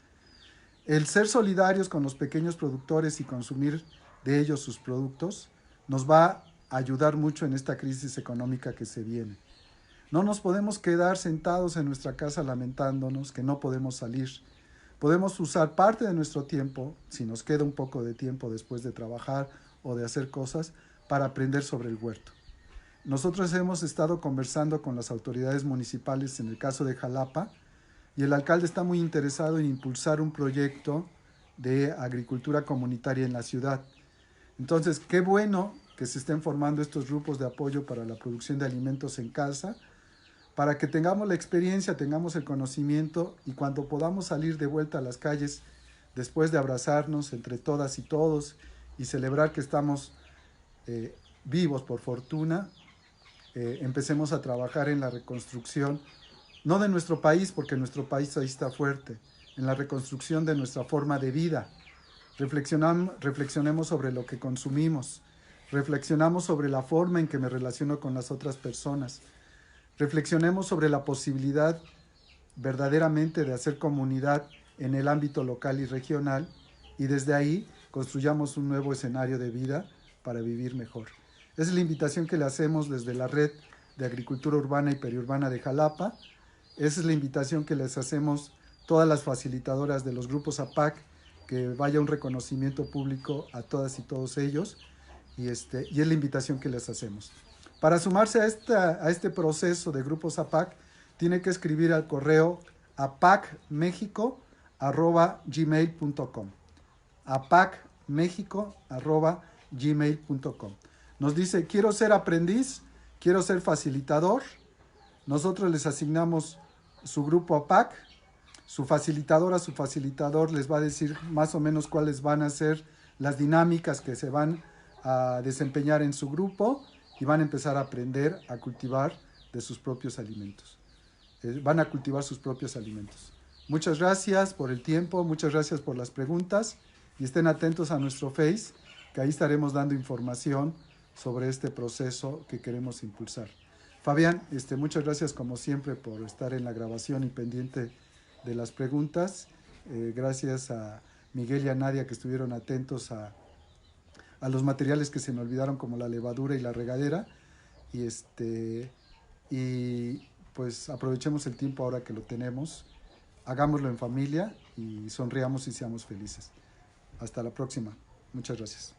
El ser solidarios con los pequeños productores y consumir de ellos sus productos nos va a ayudar mucho en esta crisis económica que se viene. No nos podemos quedar sentados en nuestra casa lamentándonos que no podemos salir. Podemos usar parte de nuestro tiempo, si nos queda un poco de tiempo después de trabajar o de hacer cosas, para aprender sobre el huerto. Nosotros hemos estado conversando con las autoridades municipales en el caso de Jalapa y el alcalde está muy interesado en impulsar un proyecto de agricultura comunitaria en la ciudad. Entonces, qué bueno que se estén formando estos grupos de apoyo para la producción de alimentos en casa, para que tengamos la experiencia, tengamos el conocimiento y cuando podamos salir de vuelta a las calles, después de abrazarnos entre todas y todos y celebrar que estamos vivos por fortuna, empecemos a trabajar en la reconstrucción, no de nuestro país, porque nuestro país ahí está fuerte, en la reconstrucción de nuestra forma de vida. Reflexionemos sobre lo que consumimos, reflexionamos sobre la forma en que me relaciono con las otras personas, reflexionemos sobre la posibilidad verdaderamente de hacer comunidad en el ámbito local y regional y desde ahí construyamos un nuevo escenario de vida para vivir mejor. Esa es la invitación que le hacemos desde la Red de Agricultura Urbana y Periurbana de Jalapa. Esa es la invitación que les hacemos todas las facilitadoras de los grupos APAC, que vaya un reconocimiento público a todas y todos ellos, y es la invitación que les hacemos. Para sumarse a este proceso de grupos APAC, tiene que escribir al correo apacmexico@gmail.com. apacmexico@gmail.com. Nos dice, quiero ser aprendiz, quiero ser facilitador. Nosotros les asignamos su grupo APAC. Su facilitador les va a decir más o menos cuáles van a ser las dinámicas que se van a desempeñar en su grupo y van a empezar a aprender a cultivar de sus propios alimentos. Van a cultivar sus propios alimentos. Muchas gracias por el tiempo, muchas gracias por las preguntas y estén atentos a nuestro Face, que ahí estaremos dando información sobre este proceso que queremos impulsar. Fabián, muchas gracias como siempre por estar en la grabación y pendiente de las preguntas. Gracias a Miguel y a Nadia que estuvieron atentos a los materiales que se me olvidaron como la levadura y la regadera. Y pues aprovechemos el tiempo ahora que lo tenemos. Hagámoslo en familia y sonriamos y seamos felices. Hasta la próxima. Muchas gracias.